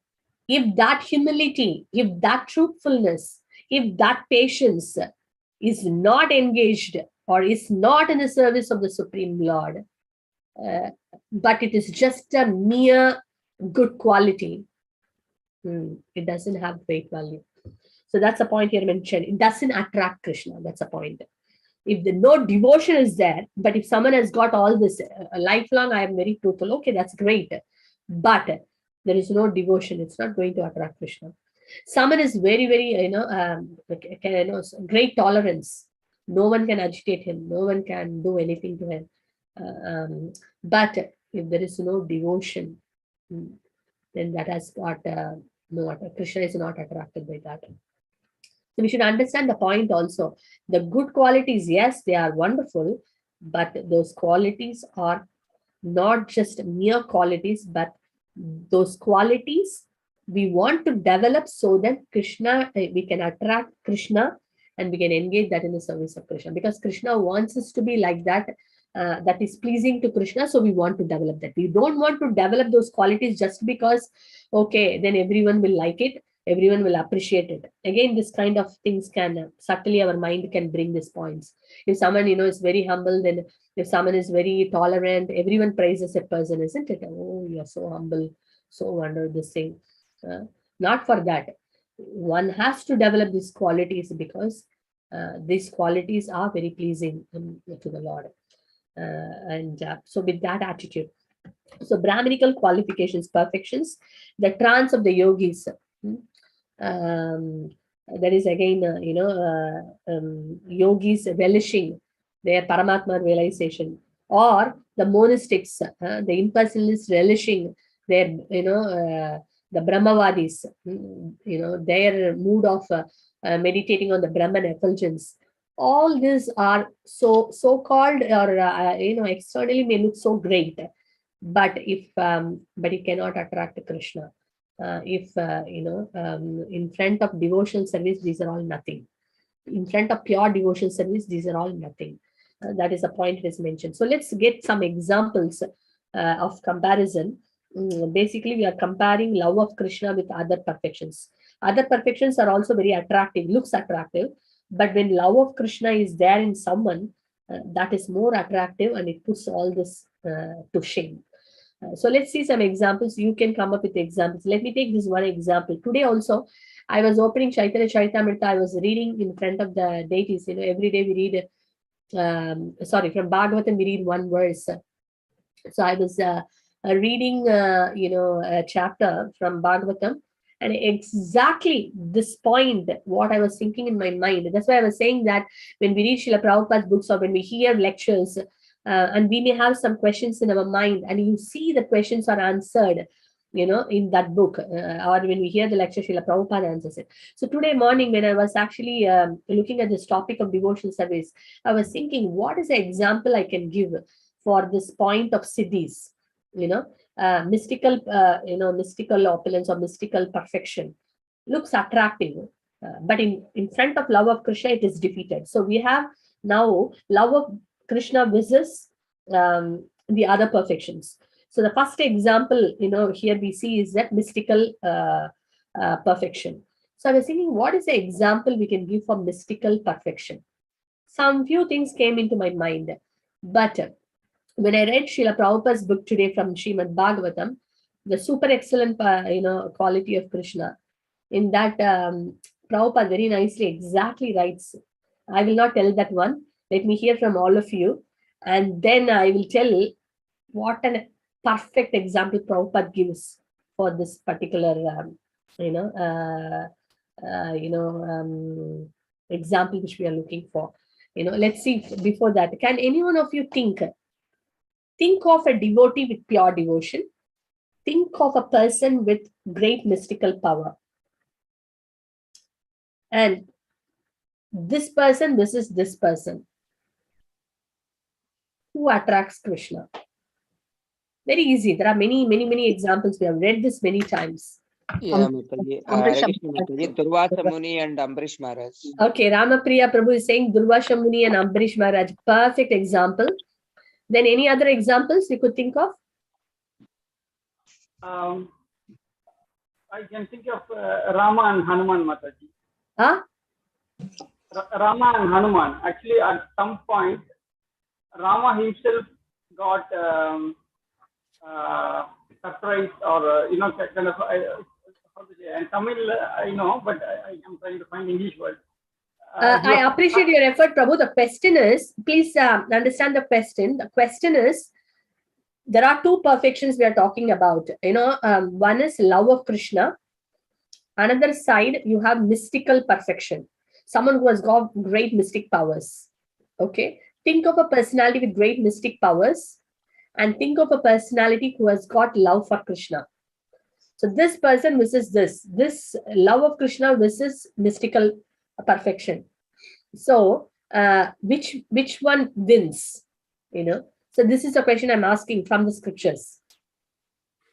if that humility, if that truthfulness, if that patience is not engaged or is not in the service of the Supreme Lord, but it is just a mere good quality, it doesn't have great value. So that's the point here mentioned. It doesn't attract Krishna. That's the point. If no devotion is there, but if someone has got all this lifelong, I am very truthful, okay, that's great. But there is no devotion, it's not going to attract Krishna. Someone is very, very, great tolerance. No one can agitate him. No one can do anything to him. But if there is no devotion, then that has got Krishna is not attracted by that. So we should understand the point also. The good qualities, yes, they are wonderful, but those qualities are not just mere qualities, but those qualities we want to develop so that Krishna, we can attract Krishna and we can engage that in the service of Krishna, because Krishna wants us to be like that, that is pleasing to Krishna. So we want to develop that. We don't want to develop those qualities just because, okay, then everyone will like it, everyone will appreciate it. Again, this kind of things can subtly, our mind can bring these points. If someone, is very humble, then if someone is very tolerant, everyone praises a person, isn't it? Oh, you're so humble, so wonderful, this thing. Not for that. One has to develop these qualities because these qualities are very pleasing to the Lord. So with that attitude, so Brahminical qualifications, perfections, the trance of the yogis. That is again, yogis relishing their Paramatma realization, or the monastics, the impersonalists relishing their, the Brahmavadis, their mood of meditating on the Brahman effulgence. All these are so-called, or externally may look so great, but it cannot attract Krishna. In front of devotional service, these are all nothing. In front of pure devotional service, these are all nothing. That is the point it is mentioned. So let's get some examples of comparison. Basically, we are comparing love of Krishna with other perfections. Other perfections are also very attractive, looks attractive, but when love of Krishna is there in someone, that is more attractive, and it puts all this to shame. So let's see some examples. You can come up with examples. Let me take this one example. Today also, I was opening Chaitanya Charitamrita. I was reading in front of the deities. Every day we read, from Bhagavatam we read one verse. So I was reading, a chapter from Bhagavatam, and exactly this point, what I was thinking in my mind. That's why I was saying that when we read Srila Prabhupada's books, or when we hear lectures, and we may have some questions in our mind, and you see the questions are answered, in that book, or when we hear the lecture, Srila Prabhupada answers it. So today morning, when I was actually looking at this topic of devotional service, I was thinking, what is the example I can give for this point of siddhis, mystical, mystical opulence or mystical perfection looks attractive, but in front of love of Krishna, it is defeated. So we have now love of Krishna versus the other perfections. So the first example, here we see is that mystical perfection. So I was thinking, what is the example we can give for mystical perfection? Some few things came into my mind, but when I read Srila Prabhupada's book today from Srimad Bhagavatam, the super excellent, quality of Krishna, in that Prabhupada very nicely exactly writes. I will not tell that one. Let me hear from all of you, and then I will tell what an perfect example Prabhupada gives for this particular, example which we are looking for. Let's see. Before that, can any one of you think of a devotee with pure devotion? Think of a person with great mystical power. And this person, this is this person. Who attracts Krishna? Very easy. There are many examples. We have read this many times. Yeah, Mataji. Hare Krishna, Mataji. Durvasa Muni and Ambarish Maharaj. Okay, Ramapriya Prabhu is saying Durvasa Muni and Ambarish Maharaj. Perfect example. Then any other examples you could think of? I can think of Rama and Hanuman, Mataji. Huh? Rama and Hanuman. Actually, at some point, Rama himself got surprised, or kind of. How to say? And Tamil, I know, but I am trying to find English word. I appreciate your effort, Prabhu. The question is, please understand the question. The question is, there are two perfections we are talking about. One is love of Krishna. Another side, you have mystical perfection. Someone who has got great mystic powers. Okay. Think of a personality with great mystic powers, and think of a personality who has got love for Krishna. So this person versus this love of Krishna versus mystical perfection. So which one wins? So this is a question I'm asking from the scriptures.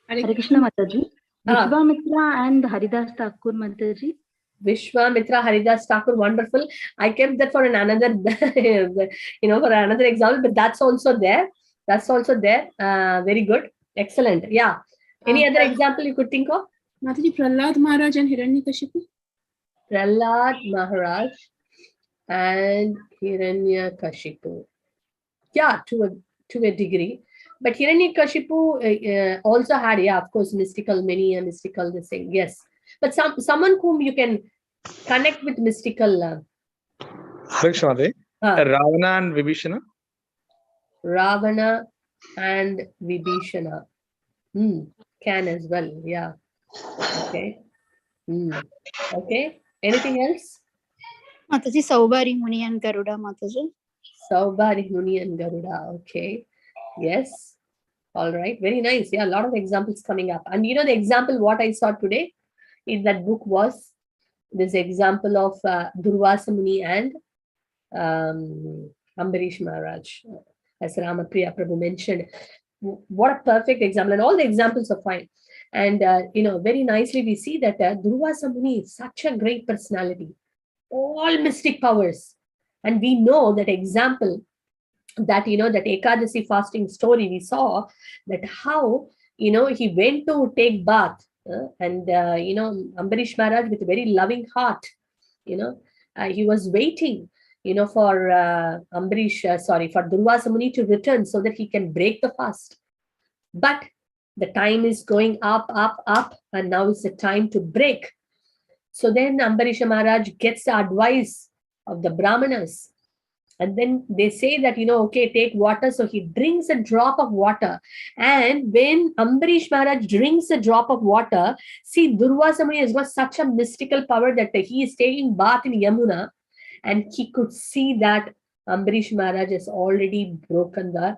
Hare Krishna Mataji. Vishwamitra and Haridas Thakur Mataji. Vishwamitra, Haridas Thakur, wonderful. I kept that for another, for another example, but that's also there. That's also there. Very good. Excellent. Yeah. Any other example you could think of? Mataji, Prahlad Maharaj and Hiranyakashipu. Prahlad Maharaj and Hiranyakashipu. Yeah, to a degree. But Hiranyakashipu also had, of course, many mystical this thing. Yes. But someone whom you can connect with mystical. Ravana and Vibhishana. Ravana and Vibhishana. Can as well. Yeah. Okay. Okay. Anything else? Mataji, Saubhari Muni and Garuda, Mataji. Saubhari Muni and Garuda. Okay. Yes. All right. Very nice. Yeah. A lot of examples coming up. And the example what I saw today in that book was this example of Durvasa Muni and Ambarish Maharaj. As Ramapriya Prabhu mentioned. What a perfect example. And all the examples are fine. And, very nicely we see that Durvasa Muni is such a great personality. All mystic powers. And we know that example that, that Ekadasi fasting story, we saw that how, he went to take bath and, Ambarish Maharaj with a very loving heart, he was waiting, for for Durvasa Muni to return so that he can break the fast. But the time is going up, and now is the time to break. So then Ambarish Maharaj gets the advice of the Brahmanas. And then they say that, okay, take water. So he drinks a drop of water. And when Ambarish Maharaj drinks a drop of water, see, Durvasa Muni has got such a mystical power that he is taking bath in Yamuna. And he could see that Ambarish Maharaj has already broken the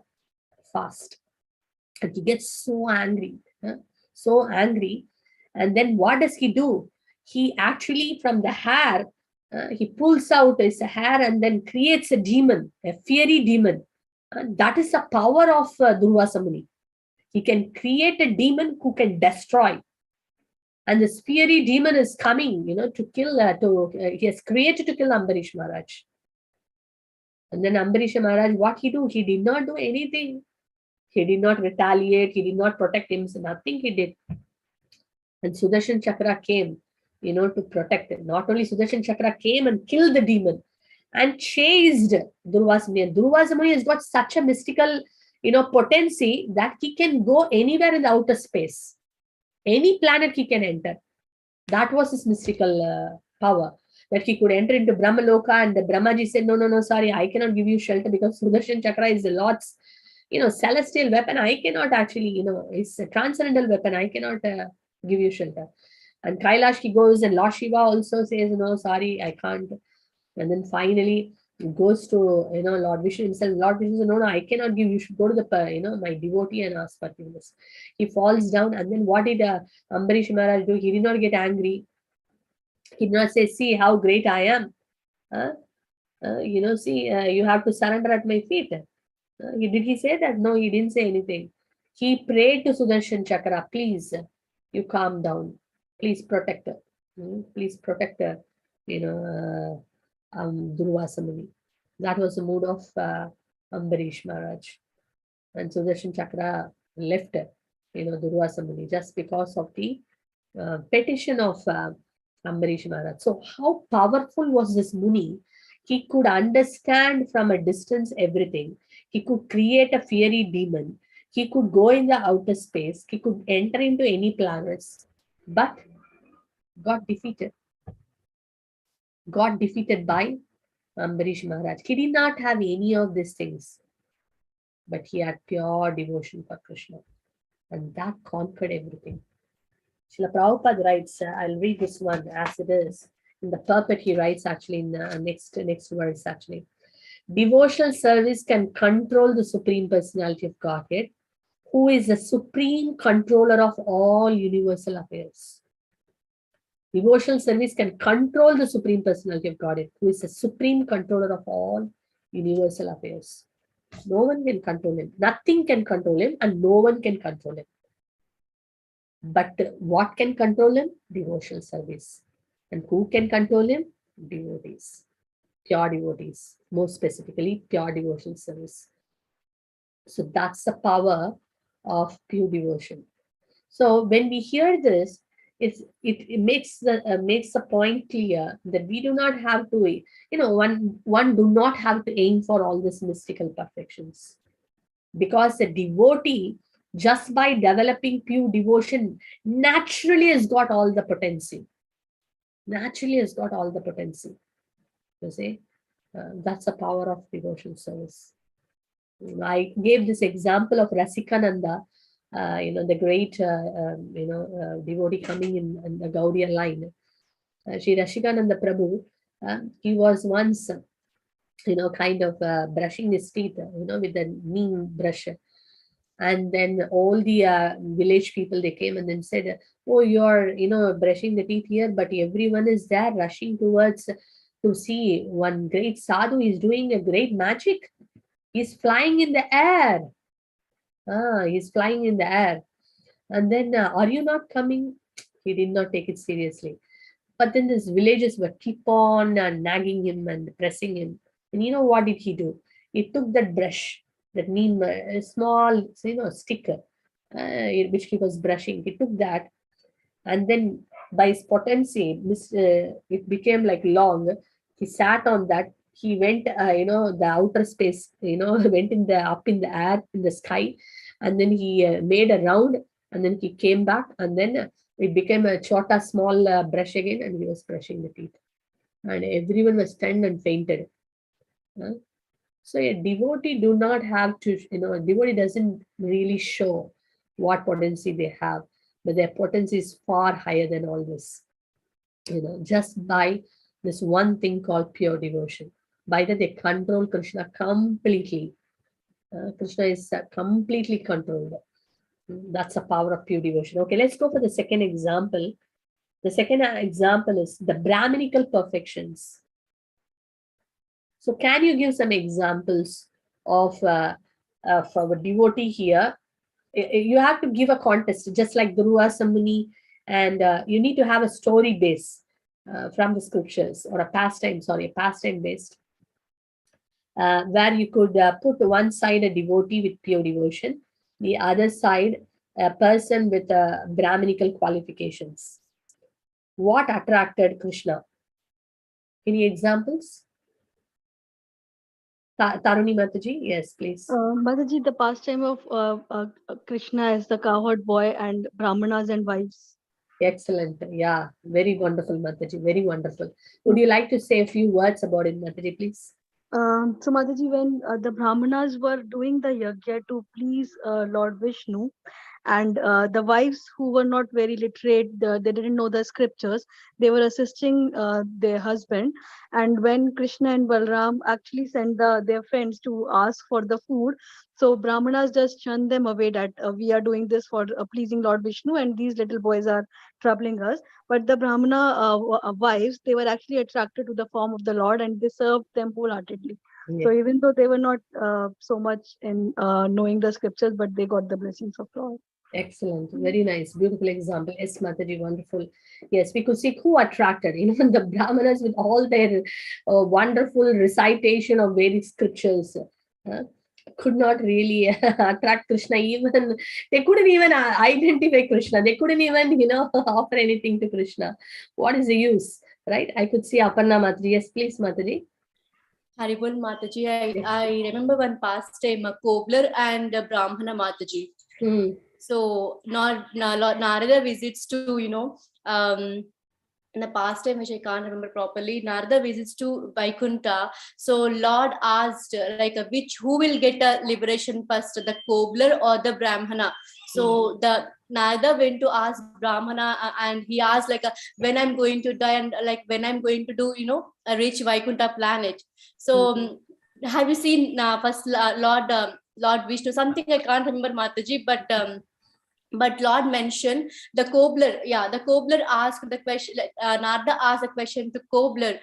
fast. And he gets so angry. And then what does he do? He actually, from the hair, he pulls out his hair and then creates a demon, a fiery demon. That is the power of Durvasa Muni. He can create a demon who can destroy. And this fiery demon is coming, to kill, he has created to kill Ambarish Maharaj. And then Ambarish Maharaj, what he do? He did not do anything. He did not retaliate. He did not protect himself. Nothing he did. And Sudarshan Chakra came, to protect him. Not only Sudarshan Chakra came and killed the demon and chased Durvasa Muni. And Durvasa Muni has got such a mystical, potency that he can go anywhere in the outer space. Any planet he can enter. That was his mystical power. That he could enter into Brahmaloka, and the Brahmaji said, no, sorry, I cannot give you shelter because Sudarshan Chakra is the Lord's, celestial weapon. I cannot actually, it's a transcendental weapon. I cannot give you shelter. And Kailash he goes, and Lord Shiva also says, no, sorry, I can't. And then finally he goes to, Lord Vishnu himself. Lord Vishnu says, no, I cannot give. You should go to the, my devotee and ask for forgiveness. He falls down, and then what did Ambarish Maharaj do? He did not get angry. He did not say, see how great I am. You have to surrender at my feet. Did he say that? No, he didn't say anything. He prayed to Sudarshan Chakra, please, you calm down. Please protect her. Please protect her, Durvasa Muni. That was the mood of Ambarish Maharaj. And Sudarshan Chakra left, Durvasa Muni just because of the petition of Ambarish Maharaj. So how powerful was this Muni? He could understand from a distance everything. He could create a fiery demon. He could go in the outer space. He could enter into any planets, but got defeated. Got defeated by Ambarish Maharaj. He did not have any of these things, but he had pure devotion for Krishna, and that conquered everything. Srila Prabhupada writes, I'll read this one as it is. In the purport, he writes actually in the next verse actually. Devotional service can control the Supreme Personality of Godhead, who is the supreme controller of all universal affairs. Devotional service can control the Supreme Personality of Godhead, who is the supreme controller of all universal affairs. No one can control him. Nothing can control him, and no one can control him. But what can control him? Devotional service. And who can control him? Devotees, pure devotees, more specifically, pure devotional service. So that's the power of pure devotion. So when we hear this, it makes the point clear that we do not have to, one do not have to aim for all these mystical perfections, because a devotee, just by developing pure devotion, naturally has got all the potency. Naturally has got all the potency. You see, that's the power of devotion service. I gave this example of Rasikananda, the great, devotee coming in the Gaudiya line. Sri Rasikananda Prabhu, he was once, kind of brushing his teeth, with the neem brush. And then all the village people, they came and then said, oh, you're, brushing the teeth here, but everyone is there rushing towards to see one great sadhu is doing a great magic. He's flying in the air. He's flying in the air. And then, are you not coming? He did not take it seriously. But then these villagers were keep on nagging him and pressing him. And you know what did he do? He took that brush, that neem, a small, stick, which he was brushing. He took that, and then by his potency, it became like long. He sat on that. He went, the outer space, went in the up in the air, in the sky, and then he made a round, and then he came back, and then it became a chota small brush again, and he was brushing the teeth, and everyone was stunned and fainted. So a devotee do not have to, a devotee doesn't really show what potency they have, but their potency is far higher than all this. Just by this one thing called pure devotion. By that they control Krishna completely. Krishna is completely controlled. That's the power of pure devotion. Okay, let's go for the second example. The second example is the Brahminical perfections. So can you give some examples of a devotee here? You have to give a context, just like Dhruva Samuni, and you need to have a story base from the scriptures, or a pastime based, where you could put one side a devotee with pure devotion, the other side a person with Brahminical qualifications. What attracted Krishna? Any examples? Taruni Mataji, yes, please. Mataji, the pastime of Krishna is the cowherd boy and Brahmanas and wives. Excellent. Yeah, very wonderful, Mataji. Very wonderful. Would you like to say a few words about it, Mataji, please? So Mataji, when the Brahmanas were doing the yajna to please Lord Vishnu, and the wives who were not very literate, they didn't know the scriptures, they were assisting their husband. And when Krishna and Balram actually sent their friends to ask for the food, so Brahmanas just shunned them away that we are doing this for pleasing Lord Vishnu, and these little boys are troubling us. But the Brahmana wives, they were actually attracted to the form of the Lord, and they served them wholeheartedly. Yeah. So even though they were not so much in knowing the scriptures, but they got the blessings of Lord. Excellent. Very nice. Beautiful example. Yes, Mataji, wonderful. Yes, we could see who attracted, the Brahmanas with all their wonderful recitation of Vedic scriptures. Could not really attract Krishna. Even they couldn't even identify Krishna. They couldn't even, offer anything to Krishna. What is the use, right? I could see Aparna Mataji. Yes, please, Mataji. Haribol Mataji, I remember one past time, a cobbler and a Brahmana Mataji. So Narada visits to, in the past time, which I can't remember properly, Narada visits to Vaikuntha. So Lord asked, who will get a liberation first, the cobbler or the Brahmana? So the Narada went to ask Brahmana, and he asked when I'm going to die, and when I'm going to do, reach Vaikuntha planet. So have you seen first Lord Vishnu? Something I can't remember, Mataji, but Lord mentioned the cobbler. Yeah, the cobbler asked the question. Narada asked a question to cobbler,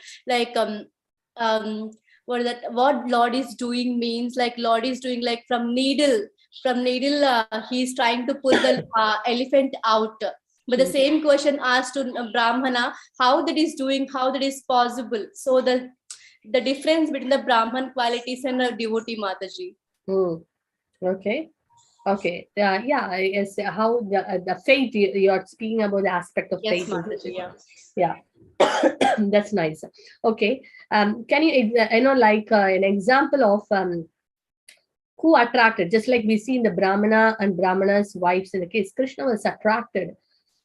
what Lord is doing means, Lord is doing from needle from needle he's trying to pull the elephant out. But the same question asked to Brahmana, how that is doing, how that is possible. So the difference between the Brahman qualities and a devotee, Mataji. Okay. Okay. Yeah. Yes. How the faith you're speaking about, the aspect of Yes, faith. Mataji. Yeah. That's nice. Okay. Can you like an example of who attracted, just like we see in the Brahmana and Brahmana's wives in the case, Krishna was attracted.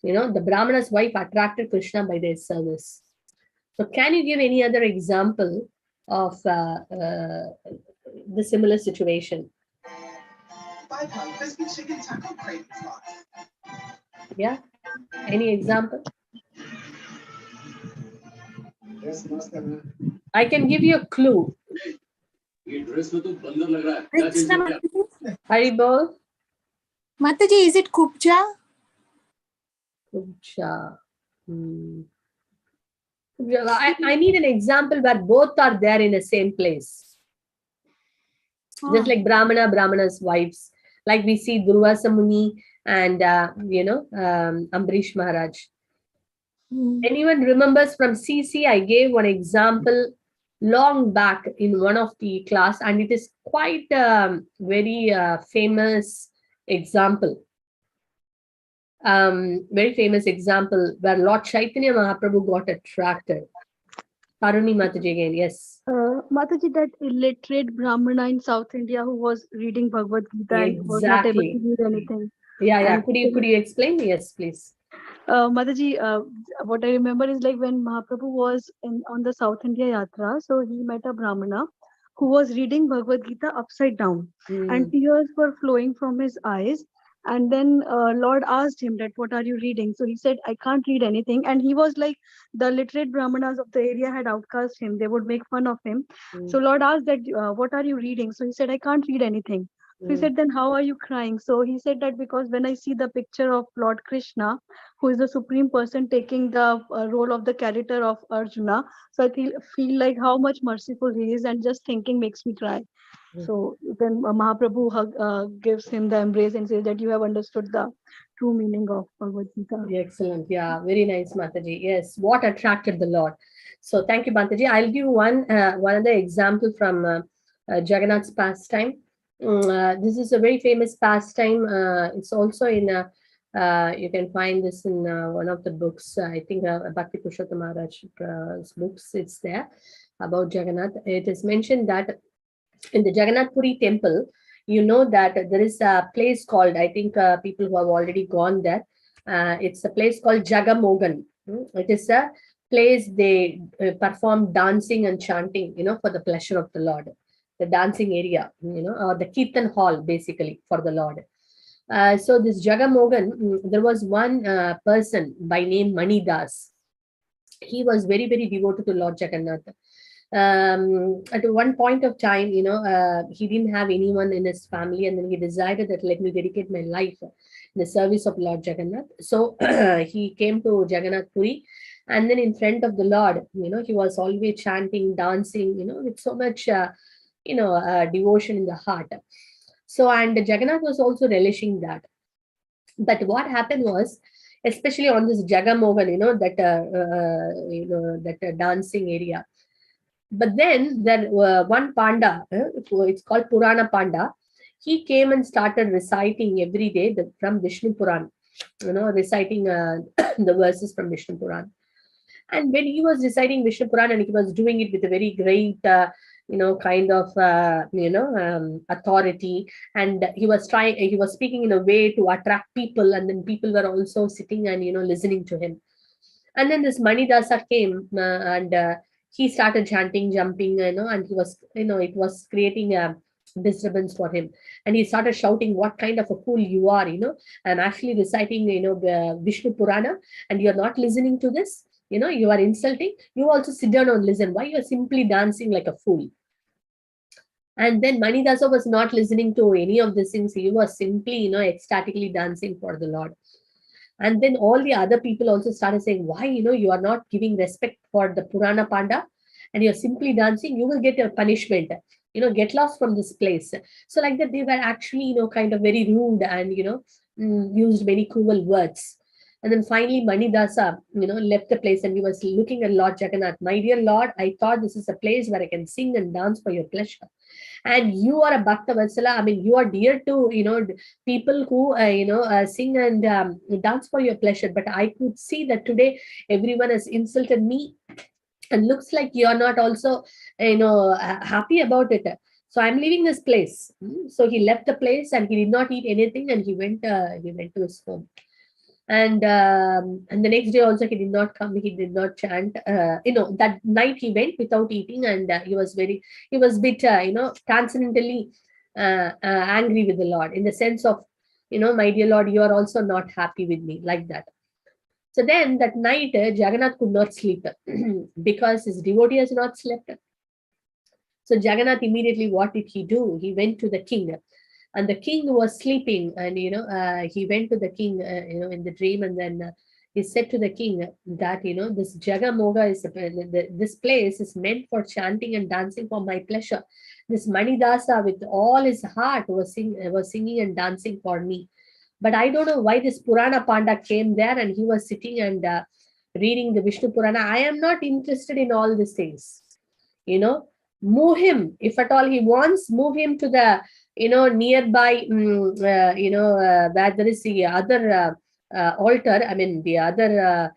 The Brahmana's wife attracted Krishna by their service. So can you give any other example of the similar situation? Yeah. Any example? I can give you a clue. Haribol. Mataji, is it Kubja? Kubja. I need an example where both are there in the same place. Just like Brahmana's wives. Like we see Durvasa Muni and, Ambarish Maharaj. Anyone remembers from CC? I gave one example long back in one of the class, and it is quite a very famous example. Very famous example where Lord Chaitanya Mahaprabhu got attracted. Taruni Mataji again, yes. Mataji, that illiterate Brahmana in South India who was reading Bhagavad Gita and was not able to read anything. Yeah. Could you explain? Yes, please. Mataji, what I remember is like when Mahaprabhu was on the South India Yatra, so he met a Brahmana who was reading Bhagavad Gita upside down, and tears were flowing from his eyes. And then Lord asked him that, what are you reading? So he said, I can't read anything. And he was like, the literate Brahmanas of the area had outcast him. They would make fun of him. So Lord asked that, what are you reading? So he said, I can't read anything. So he said, then how are you crying? So he said that because when I see the picture of Lord Krishna, who is the supreme person taking the role of the character of Arjuna, so I feel like how much merciful he is, and just thinking makes me cry. So then Mahaprabhu gives him the embrace and says that you have understood the true meaning of Bhagavad Gita. Excellent. Yeah, very nice, Mataji. Yes, what attracted the Lord. So thank you, Mataji. I'll give one other example from Jagannath's pastime. This is a very famous pastime. It's also in you can find this in one of the books. I think Bhakti Purushottam Maharaj's books. It's there about Jagannath. It is mentioned that in the Jagannath Puri temple, that there is a place called, I think people who have already gone there, it's a place called Jagamogan. It is a place they perform dancing and chanting, for the pleasure of the Lord. The dancing area, or the Kirtan hall, basically, for the Lord. So this Jagamogan, there was one person by name Manidas. He was very, very devoted to Lord Jagannath. At one point of time, he didn't have anyone in his family, and then he decided that let me dedicate my life in the service of Lord Jagannath. So he came to Jagannath Puri, and then in front of the Lord, he was always chanting, dancing, with so much, devotion in the heart. So, and Jagannath was also relishing that. But what happened was, especially on this Jagamogan, that dancing area. But then there one Panda, it's called Purana Panda, he came and started reciting every day from Vishnu Puran, reciting the verses from Vishnu Puran. And when he was reciting Vishnu Puran, and he was doing it with a very great, kind of, authority, and he was speaking in a way to attract people, and then people were also sitting and, listening to him. And then this Manidasa came and he started chanting, jumping, and he was, it was creating a disturbance for him. And he started shouting, what kind of a fool you are, I'm actually reciting, Vishnu Purana, and you're not listening to this, you are insulting. You also sit down and listen. Why you're simply dancing like a fool? And then Manidasa was not listening to any of these things. He was simply, ecstatically dancing for the Lord. And then all the other people also started saying, why, you are not giving respect for the Purana Panda, and you're simply dancing, you will get a punishment. get lost from this place. So like that, they were actually, kind of very rude and, used many cruel words. And then finally, Manidasa, left the place and he was looking at Lord Jagannath. My dear Lord, I thought this is a place where I can sing and dance for your pleasure. And you are a Bhakta Vatsala. I mean, you are dear to, people who, sing and dance for your pleasure. But I could see that today everyone has insulted me, and looks like you are not also, happy about it. So I'm leaving this place. So he left the place and he did not eat anything, and he went to his home. And the next day also he did not come. He did not chant. That night he went without eating, and he was a bit, transcendentally angry with the Lord, in the sense of, my dear Lord, you are also not happy with me, like that. So then that night, Jagannath could not sleep because his devotee has not slept. So Jagannath immediately, what did he do? He went to the king, and the king was sleeping. And he went to the king, in the dream, and then he said to the king that this Jagamoga is this place is meant for chanting and dancing for my pleasure. This Manidasa, with all his heart, was singing and dancing for me. But I don't know why this Purana Panda came there and he was sitting and reading the Vishnu Purana. I am not interested in all these things. Move him. If at all he wants, move him to the, nearby, where there is the other altar. I mean, the other,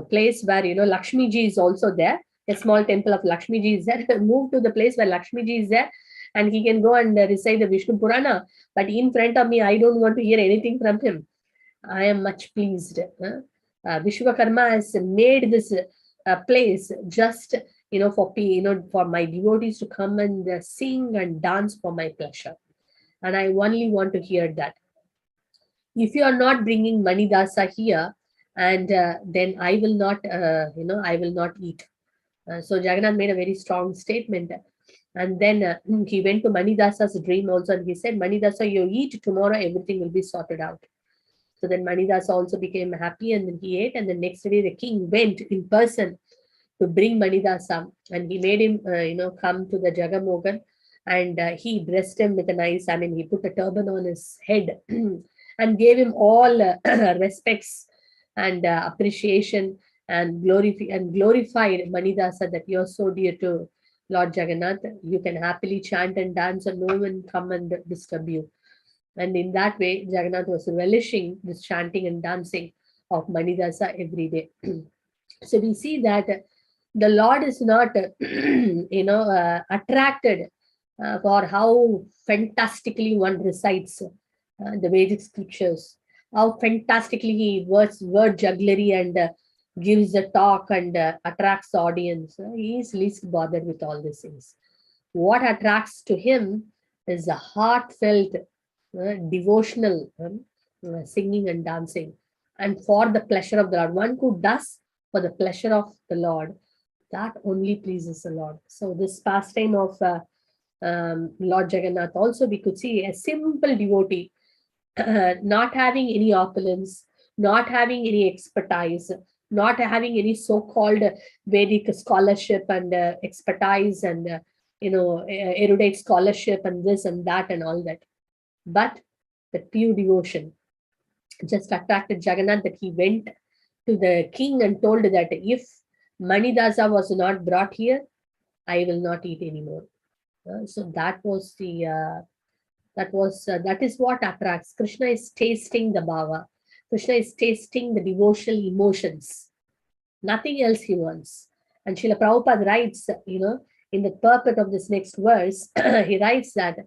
place where, Lakshmi Ji is also there. A small temple of Lakshmi Ji is there. Move to the place where Lakshmi Ji is there, and he can go and recite the Vishnu Purana. But in front of me, I don't want to hear anything from him. I am much pleased. Vishwakarma has made this place just, for my devotees to come and sing and dance for my pleasure. And I only want to hear that. If you are not bringing Manidasa here, and then I will not, I will not eat. So Jagannath made a very strong statement. And then he went to Manidasa's dream also, and he said, Manidasa, you eat, tomorrow everything will be sorted out. So then Manidasa also became happy, and then he ate. And the next day the king went in person to bring Manidasa, and he made him, come to the Jagamogan, and he dressed him with a nice, he put a turban on his head and gave him all respects and appreciation, and glorified Manidasa, that you're so dear to Lord Jagannath. You can happily chant and dance, and no one come and disturb you. And in that way, Jagannath was relishing this chanting and dancing of Manidasa every day. So we see that the Lord is not, attracted for how fantastically one recites the Vedic scriptures, how fantastically he word jugglery and gives a talk and attracts the audience. He is least bothered with all these things. What attracts to him is a heartfelt, devotional singing and dancing, and for the pleasure of the Lord. One who does for the pleasure of the Lord, that only pleases the Lord. So this pastime of Lord Jagannath also, we could see a simple devotee, not having any opulence, not having any expertise, not having any so-called Vedic scholarship and expertise and erudite scholarship and this and that and all that. But the pure devotion just attracted Jagannath, that he went to the king and told that if Manidasa was not brought here, I will not eat anymore. So that was the that is what attracts. Krishna is tasting the bhava. Krishna is tasting the devotional emotions. Nothing else he wants. And Srila Prabhupada writes, in the purport of this next verse, he writes that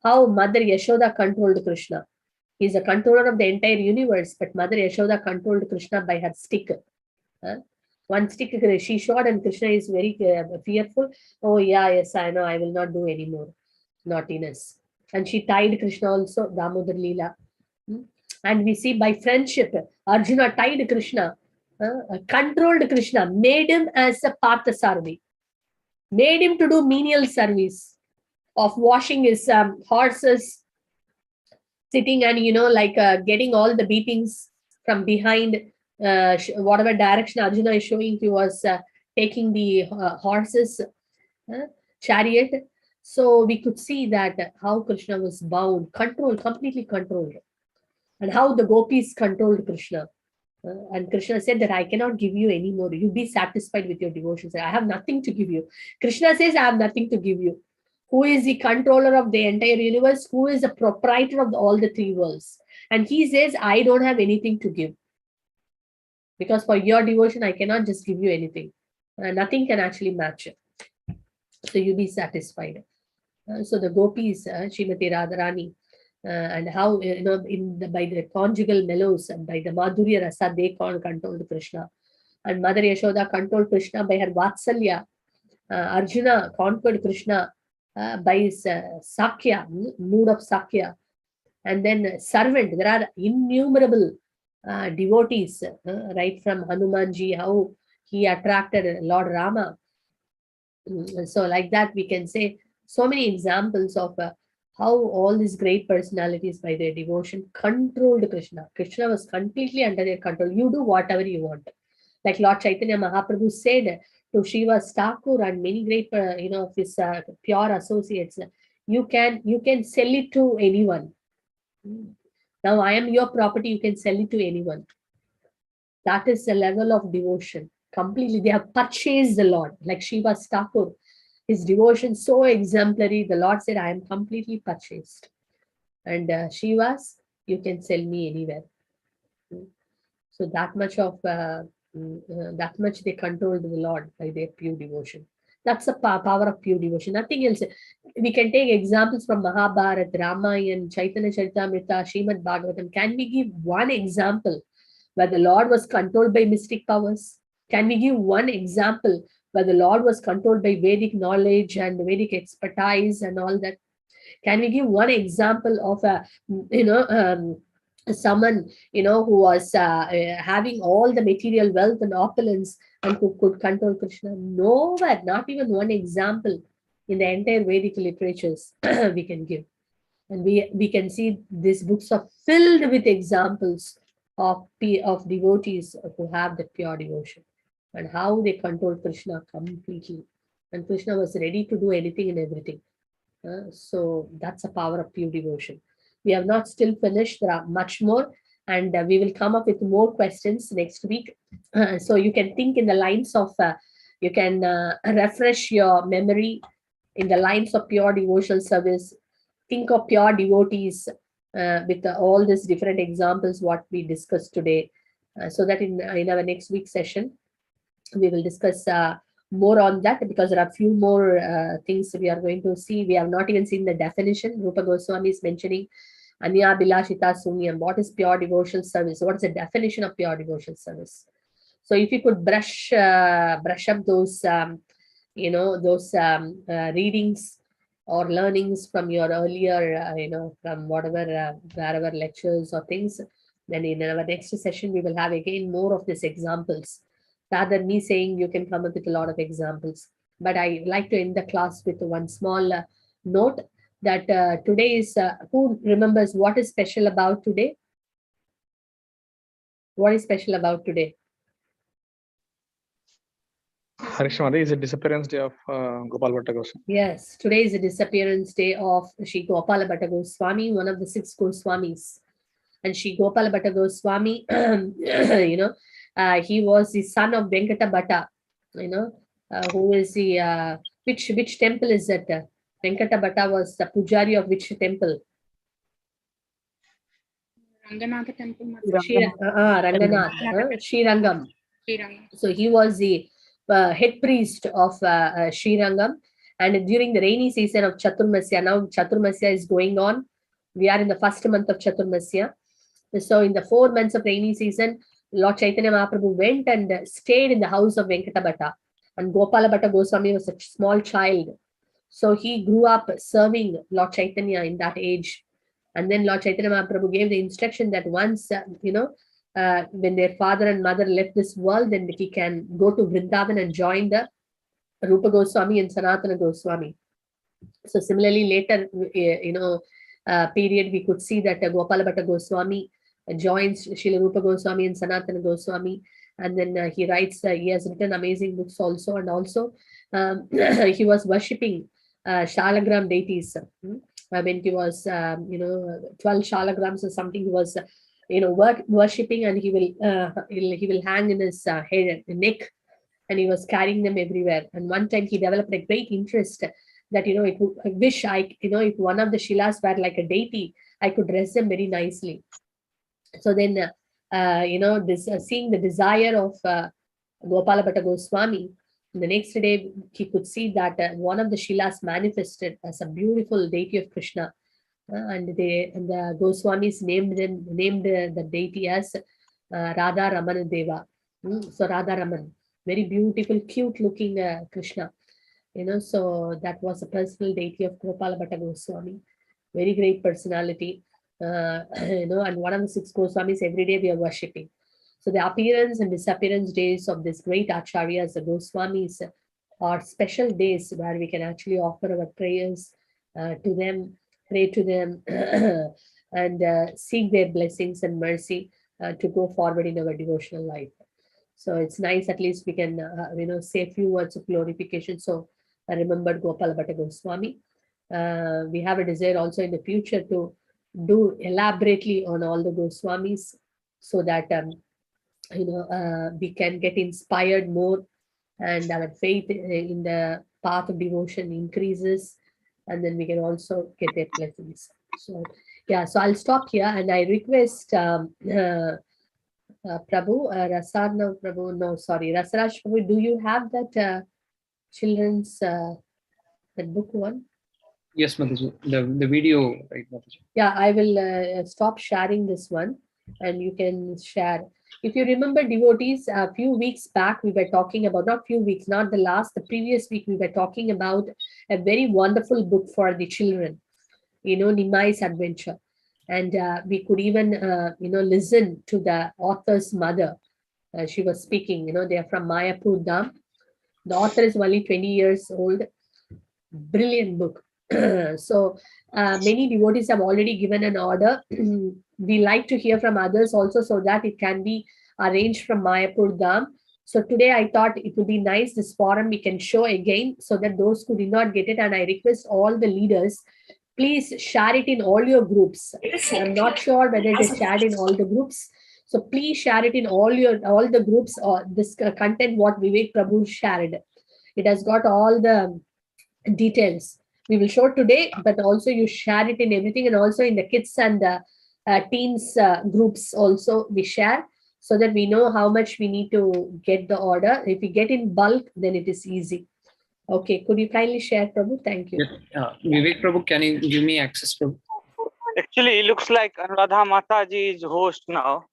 how Mother Yashoda controlled Krishna. He's a controller of the entire universe, but Mother Yashoda controlled Krishna by her stick. One stick she showed, and Krishna is very fearful. Oh yeah, yes, I know, I will not do any more naughtiness. And she tied Krishna also, Damodar Leela. And we see by friendship, Arjuna tied Krishna, controlled Krishna, made him as a Parthasarathi, made him to do menial service of washing his horses, sitting and, getting all the beatings from behind, whatever direction Arjuna is showing, he was taking the horses, chariot, So we could see that how Krishna was bound, controlled, completely controlled, and how the gopis controlled Krishna. And Krishna said that I cannot give you any more. You be satisfied with your devotions. I have nothing to give you. Krishna says, I have nothing to give you. Who is the controller of the entire universe? Who is the proprietor of all the three worlds? And he says, I don't have anything to give. Because for your devotion, I cannot just give you anything. Nothing can actually match it. So you be satisfied. So the gopis, Srimati Radharani, and how by the conjugal mellows and by the Madhurya Rasa, they controlled Krishna. And Mother Yashoda controlled Krishna by her Vatsalya. Arjuna conquered Krishna by his Sakya, mood of Sakya. And then servant, there are innumerable devotees, right from Hanumanji, how he attracted Lord Rama. So like that, we can say so many examples of how all these great personalities by their devotion controlled Krishna. Krishna was completely under their control. You do whatever you want. Like Lord Chaitanya Mahaprabhu said to Srivas Thakur and many great, of his pure associates, you can sell it to anyone. Now I am your property, you can sell it to anyone. That is the level of devotion. Completely, they have purchased the Lord. Like Srivas Thakur, his devotion so exemplary, the Lord said, I am completely purchased. And Srivas, you can sell me anywhere. So that much they controlled the Lord by their pure devotion. That's the power of pure devotion. Nothing else. We can take examples from Mahabharata, Ramayana, Chaitanya Charitamrita, Srimad Bhagavatam. Can we give one example where the Lord was controlled by mystic powers? Can we give one example where the Lord was controlled by Vedic knowledge and Vedic expertise and all that? Can we give one example of someone who was having all the material wealth and opulence and who could control Krishna? Nowhere, not even one example in the entire Vedic literatures we can give. And we can see these books are filled with examples of devotees who have the pure devotion and how they controlled Krishna completely. And Krishna was ready to do anything and everything. So that's the power of pure devotion. We have not still finished. There are much more, and we will come up with more questions next week. So you can think in the lines of, you can refresh your memory in the lines of pure devotional service. Think of pure devotees with all these different examples what we discussed today, so that in our next week session, we will discuss more on that, because there are a few more things we are going to see. We have not even seen the definition. Rupa Goswami is mentioning Anya Bilashita Sunyam. What is pure devotional service? What is the definition of pure devotional service? So if you could brush up those, readings or learnings from your earlier, from whatever, wherever lectures or things, then in our next session, we will have again more of these examples. Rather than me saying you can come up with a lot of examples. But I like to end the class with one small note that today is, who remembers what is special about today? What is special about today? Harishmati, is it disappearance day of Gopal Bhatta Goswami? Yes, today is the disappearance day of Shri Gopala Bhatta Goswami, one of the 6 Goswamis. And Shri Gopala Bhatta Goswami, he was the son of Venkata Bhatta, who is the, which temple is that? Venkata Bhatta was the pujari of which temple? Ranganatha temple. Ranganath, Srirangam. So he was the head priest of Srirangam. And during the rainy season of Chaturmasya, now Chaturmasya is going on. We are in the first month of Chaturmasya. So in the 4 months of rainy season, Lord Chaitanya Mahaprabhu went and stayed in the house of Venkata Bhatta. And Gopala Bhatta Goswami was a small child. So he grew up serving Lord Chaitanya in that age. And then Lord Chaitanya Mahaprabhu gave the instruction that once, when their father and mother left this world, then he can go to Vrindavan and join the Rupa Goswami and Sanatana Goswami. So similarly, later, period, we could see that Gopala Bhatta Goswami joins Srila Rupa Goswami and Sanatana Goswami. And then he writes, he has written amazing books also. And also, he was worshipping Shalagram deities. When he was, 12 shalagrams or something, he was, worshipping, and he will hang in his head, neck, and he was carrying them everywhere. And one time he developed a great interest that, I wish if one of the Shilas were like a deity, I could dress them very nicely. So then, this seeing the desire of Gopala Bhatta Goswami, the next day he could see that one of the Shilas manifested as a beautiful deity of Krishna, and the Goswamis named the deity as Radha Raman Deva. So Radha Raman, very beautiful, cute looking Krishna. So that was a personal deity of Gopala Bhatta Goswami, very great personality. And one of the 6 Goswamis every day we are worshipping. So the appearance and disappearance days of this great acharyas, the Goswamis, are special days where we can actually offer our prayers to them, pray to them, and seek their blessings and mercy to go forward in our devotional life. So it's nice, at least we can, say a few words of glorification. So I remembered Gopala Bhatta Goswami. We have a desire also in the future to do elaborately on all the Goswamis, so that we can get inspired more, and our faith in the path of devotion increases, and then we can also get their blessings. So yeah, so I'll stop here, and I request Prabhu, Rasarna Prabhu, no, sorry, Rasaraj Prabhu, do you have that children's that book one? Yes, Mataji. The video, right, Mataji? Yeah, I will stop sharing this one, and you can share. If you remember, devotees, a few weeks back, we were talking about, not few weeks, not the last, the previous week, we were talking about a very wonderful book for the children, Nimai's Adventure. And we could even, listen to the author's mother. She was speaking, they are from Mayapur Dham. The author is only 20 years old. Brilliant book. So many devotees have already given an order. We like to hear from others also, so that it can be arranged from Mayapur Dham. So today I thought it would be nice, this forum we can show again, so that those who did not get it, and I request all the leaders, please share it in all your groups. I'm not sure whether it is shared in all the groups. So please share it in all the groups, or this content what Vivek Prabhu shared. It has got all the details. We will show today, but also you share it in everything, and also in the kids and the teens groups also we share, so that we know how much we need to get the order. If we get in bulk, then it is easy. Okay, could you kindly share, Prabhu? Thank you. Yes. Vivek Prabhu, can you give me access, Prabhu? Actually, it looks like Anuradha Mataji is host now.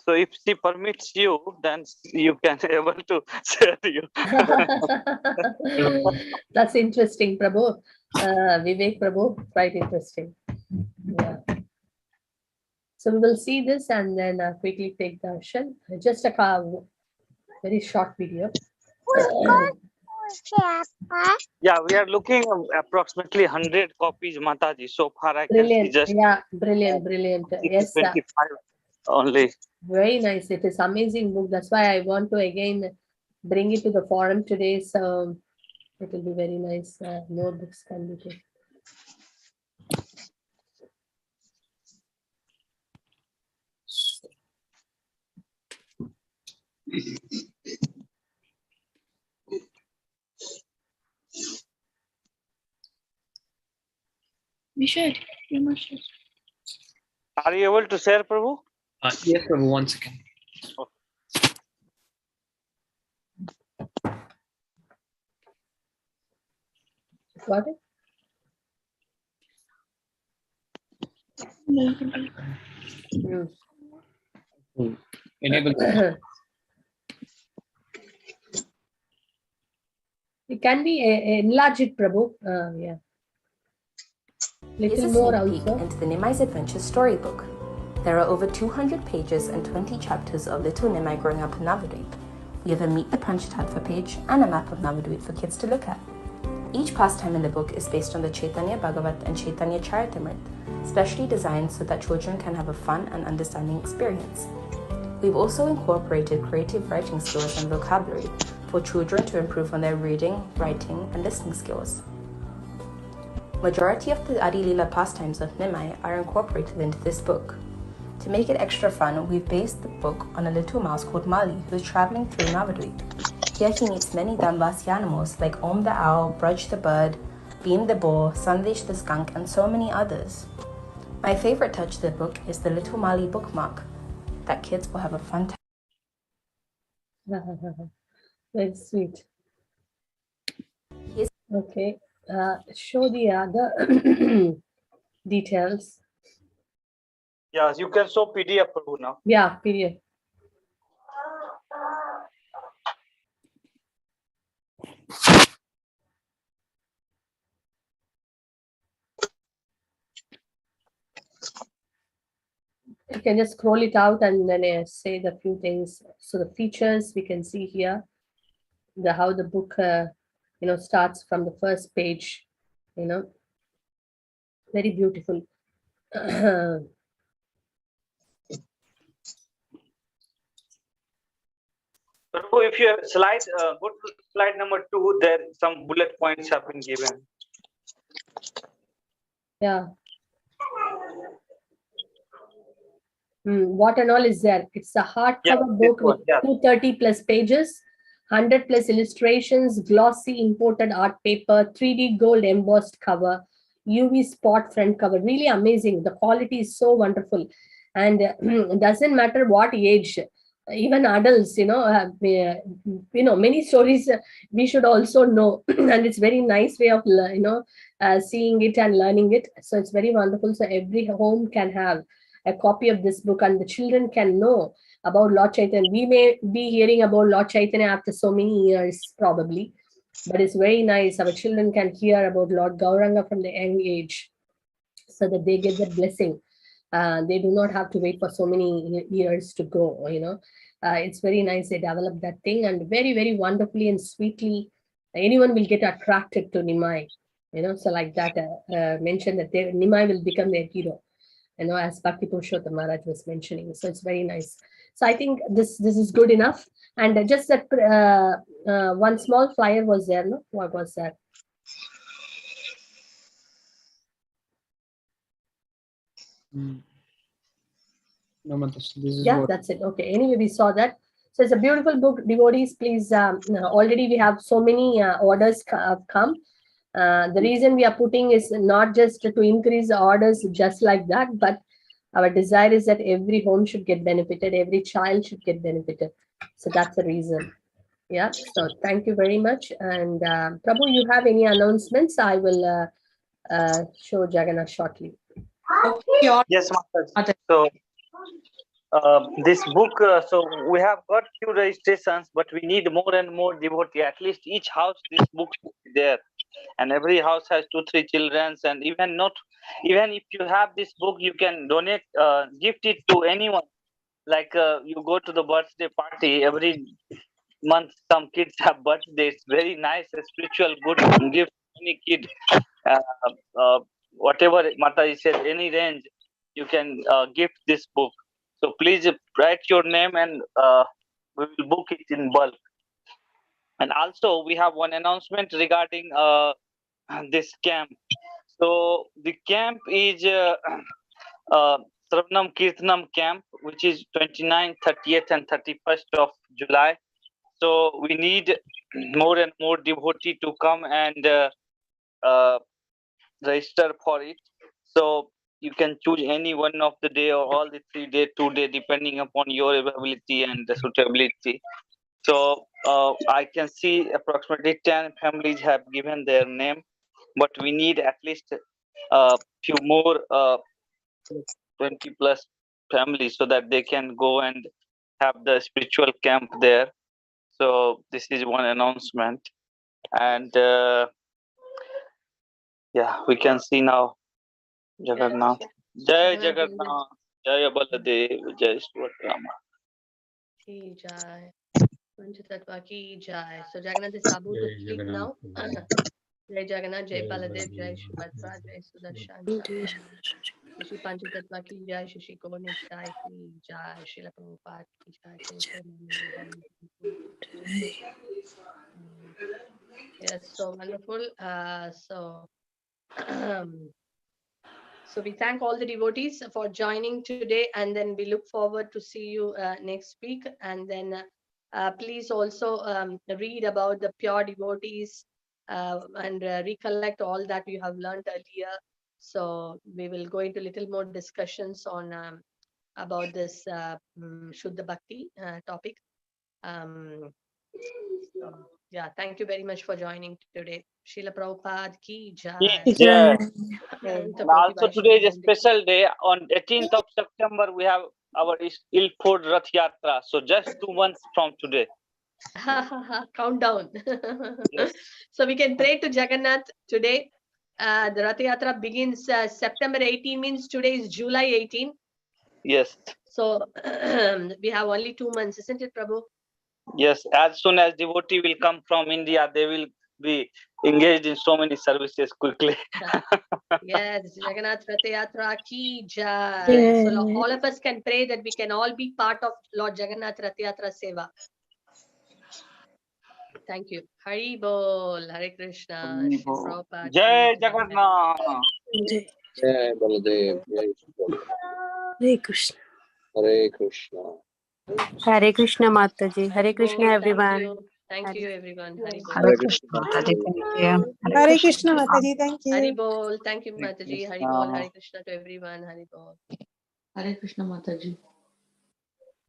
So if she permits you, then you can able to share you. That's interesting, Prabhu. Vivek Prabhu, quite interesting. Yeah. So we will see this and then quickly take the action. Just a very short video. Yeah, we are looking at approximately 100 copies, Mataji. So far, I can see just brilliant. Yes, 25 only. Very nice. It is amazing book. That's why I want to again bring it to the forum today. So it will be very nice. More books can be taken. We should. We must. Are you able to share, Prabhu? Yes, Prabhu, 1 second. Got it? Enable. It can be enlarged, Prabhu. Yeah. Little more a sneak peek into the Nimai's Adventure storybook. There are over 200 pages and 20 chapters of little Nimai growing up in Navadvip. We have a Meet the Punch Tadfa page and a map of Navadvip for kids to look at. Each pastime in the book is based on the Chaitanya Bhagavat and Chaitanya Charitamrita, specially designed so that children can have a fun and understanding experience. We've also incorporated creative writing skills and vocabulary for children to improve on their reading, writing, and listening skills. Majority of the Adi Lila pastimes of Nimai are incorporated into this book. To make it extra fun, we've based the book on a little mouse called Mali who is traveling through Navadvip. Here he meets many Danvasi animals like Om the owl, Braj the bird, Beam the boar, Sandesh the skunk, and so many others. My favorite touch of the book is the little Mali bookmark that kids will have a fun time. Very sweet. Okay, show the other details. Yes, you can show PDF now. Yeah, PDF. You can just scroll it out and then say the few things. So the features we can see here, how the book starts from the first page, very beautiful. So if you have slide, go to slide number 2. There some bullet points have been given. Yeah. What and all is there? It's a hardcover book with 230 plus pages, 100 plus illustrations, glossy imported art paper, 3D gold embossed cover, UV spot front cover. Really amazing. The quality is so wonderful, and it doesn't matter what age. Even adults, many stories we should also know, and it's very nice way of seeing it and learning it. So it's very wonderful. So every home can have a copy of this book, and the children can know about Lord Chaitanya. We may be hearing about Lord Chaitanya after so many years, probably, but it's very nice. Our children can hear about Lord Gauranga from the young age, so that they get the blessing. They do not have to wait for so many years to go. It's very nice. They develop that thing, and very, very wonderfully and sweetly, anyone will get attracted to Nimai. So like that mentioned that Nimai will become their hero. As Bhakti Purushottam Maharaj was mentioning. So it's very nice. So I think this is good enough. And just that one small flyer was there, no? What was that? No, this is that's it. Okay. Anyway, we saw that. So it's a beautiful book. Devotees, please. Already we have so many orders have come. The reason we are putting is not just to increase the orders just like that, but our desire is that every home should get benefited, every child should get benefited. So that's the reason. Yeah. So thank you very much. And Prabhu, you have any announcements? I will show Jagannath shortly. Yes, Mataji. So this book, so we have got few registrations, but we need more and more devotee. At least each house, this book should be there, and every house has 2-3 children. And even if you have this book, you can donate, gift it to anyone. Like you go to the birthday party every month, some kids have birthdays. Very nice, a spiritual good gift. Any kid, whatever Mataji said, any range, you can gift this book. So please write your name, and we will book it in bulk. And also we have one announcement regarding this camp. So the camp is Sravanam Kirtanam camp, which is 29th, 30th, and 31st of July. So we need more and more devotee to come and register for it. So you can choose any one of the day or all the 3 day, 2 day, depending upon your availability and the suitability. So I can see approximately 10 families have given their name, but we need at least a few more 20 plus families so that they can go and have the spiritual camp there. So this is one announcement. And yeah, we can see now Jagannath. Jai Jagannath, Jai Baladev, Jai Swatrama. Ki Jai. Panchatattva ki Jai. So Jagannath is able to speak now. Jai Jagannath, Jai Baladev, Jai Subhadra, Jai Sudarshan. Shri Panchatattva ki jai, Shri Ko Nittai ki jai, Srila Prabhupada ki jai. Yes, so wonderful. So we thank all the devotees for joining today, and then we look forward to see you next week. And then please also read about the pure devotees and recollect all that you have learned earlier. So we will go into little more discussions on about this Shuddha Bhakti topic. So, yeah, thank you very much for joining today. Srila Prabhupada ki jai. Yeah. And also today is a special day. On 18th of September, we have our Ilford Rath Yatra. So just 2 months from today. Countdown. Yes. So we can pray to Jagannath today. The Rath Yatra begins September 18, means today is July 18. Yes. So we have only 2 months, isn't it, Prabhu? Yes. As soon as devotee will come from India, they will be engaged in so many services quickly. Yes, Jagannath Rath Yatra ki jai. So all of us can pray that we can all be part of Lord Jagannath Rath Yatra Seva. Thank you. Hari Bol, Hare Krishna, Shri Prabhupada. Jai Jagannath. Jai Baladev. Jai Hare Krishna. Hare Krishna. Hare Krishna Mataji. Hare Krishna Bol, everyone. Thank you everyone. Hari Bol. Hare Krishna. Hare Krishna Mataji. Thank you. Hari Bol. Thank you, Mataji. Hari Bol. Hare Krishna to everyone. Hari Bol. Hare Krishna Mataji.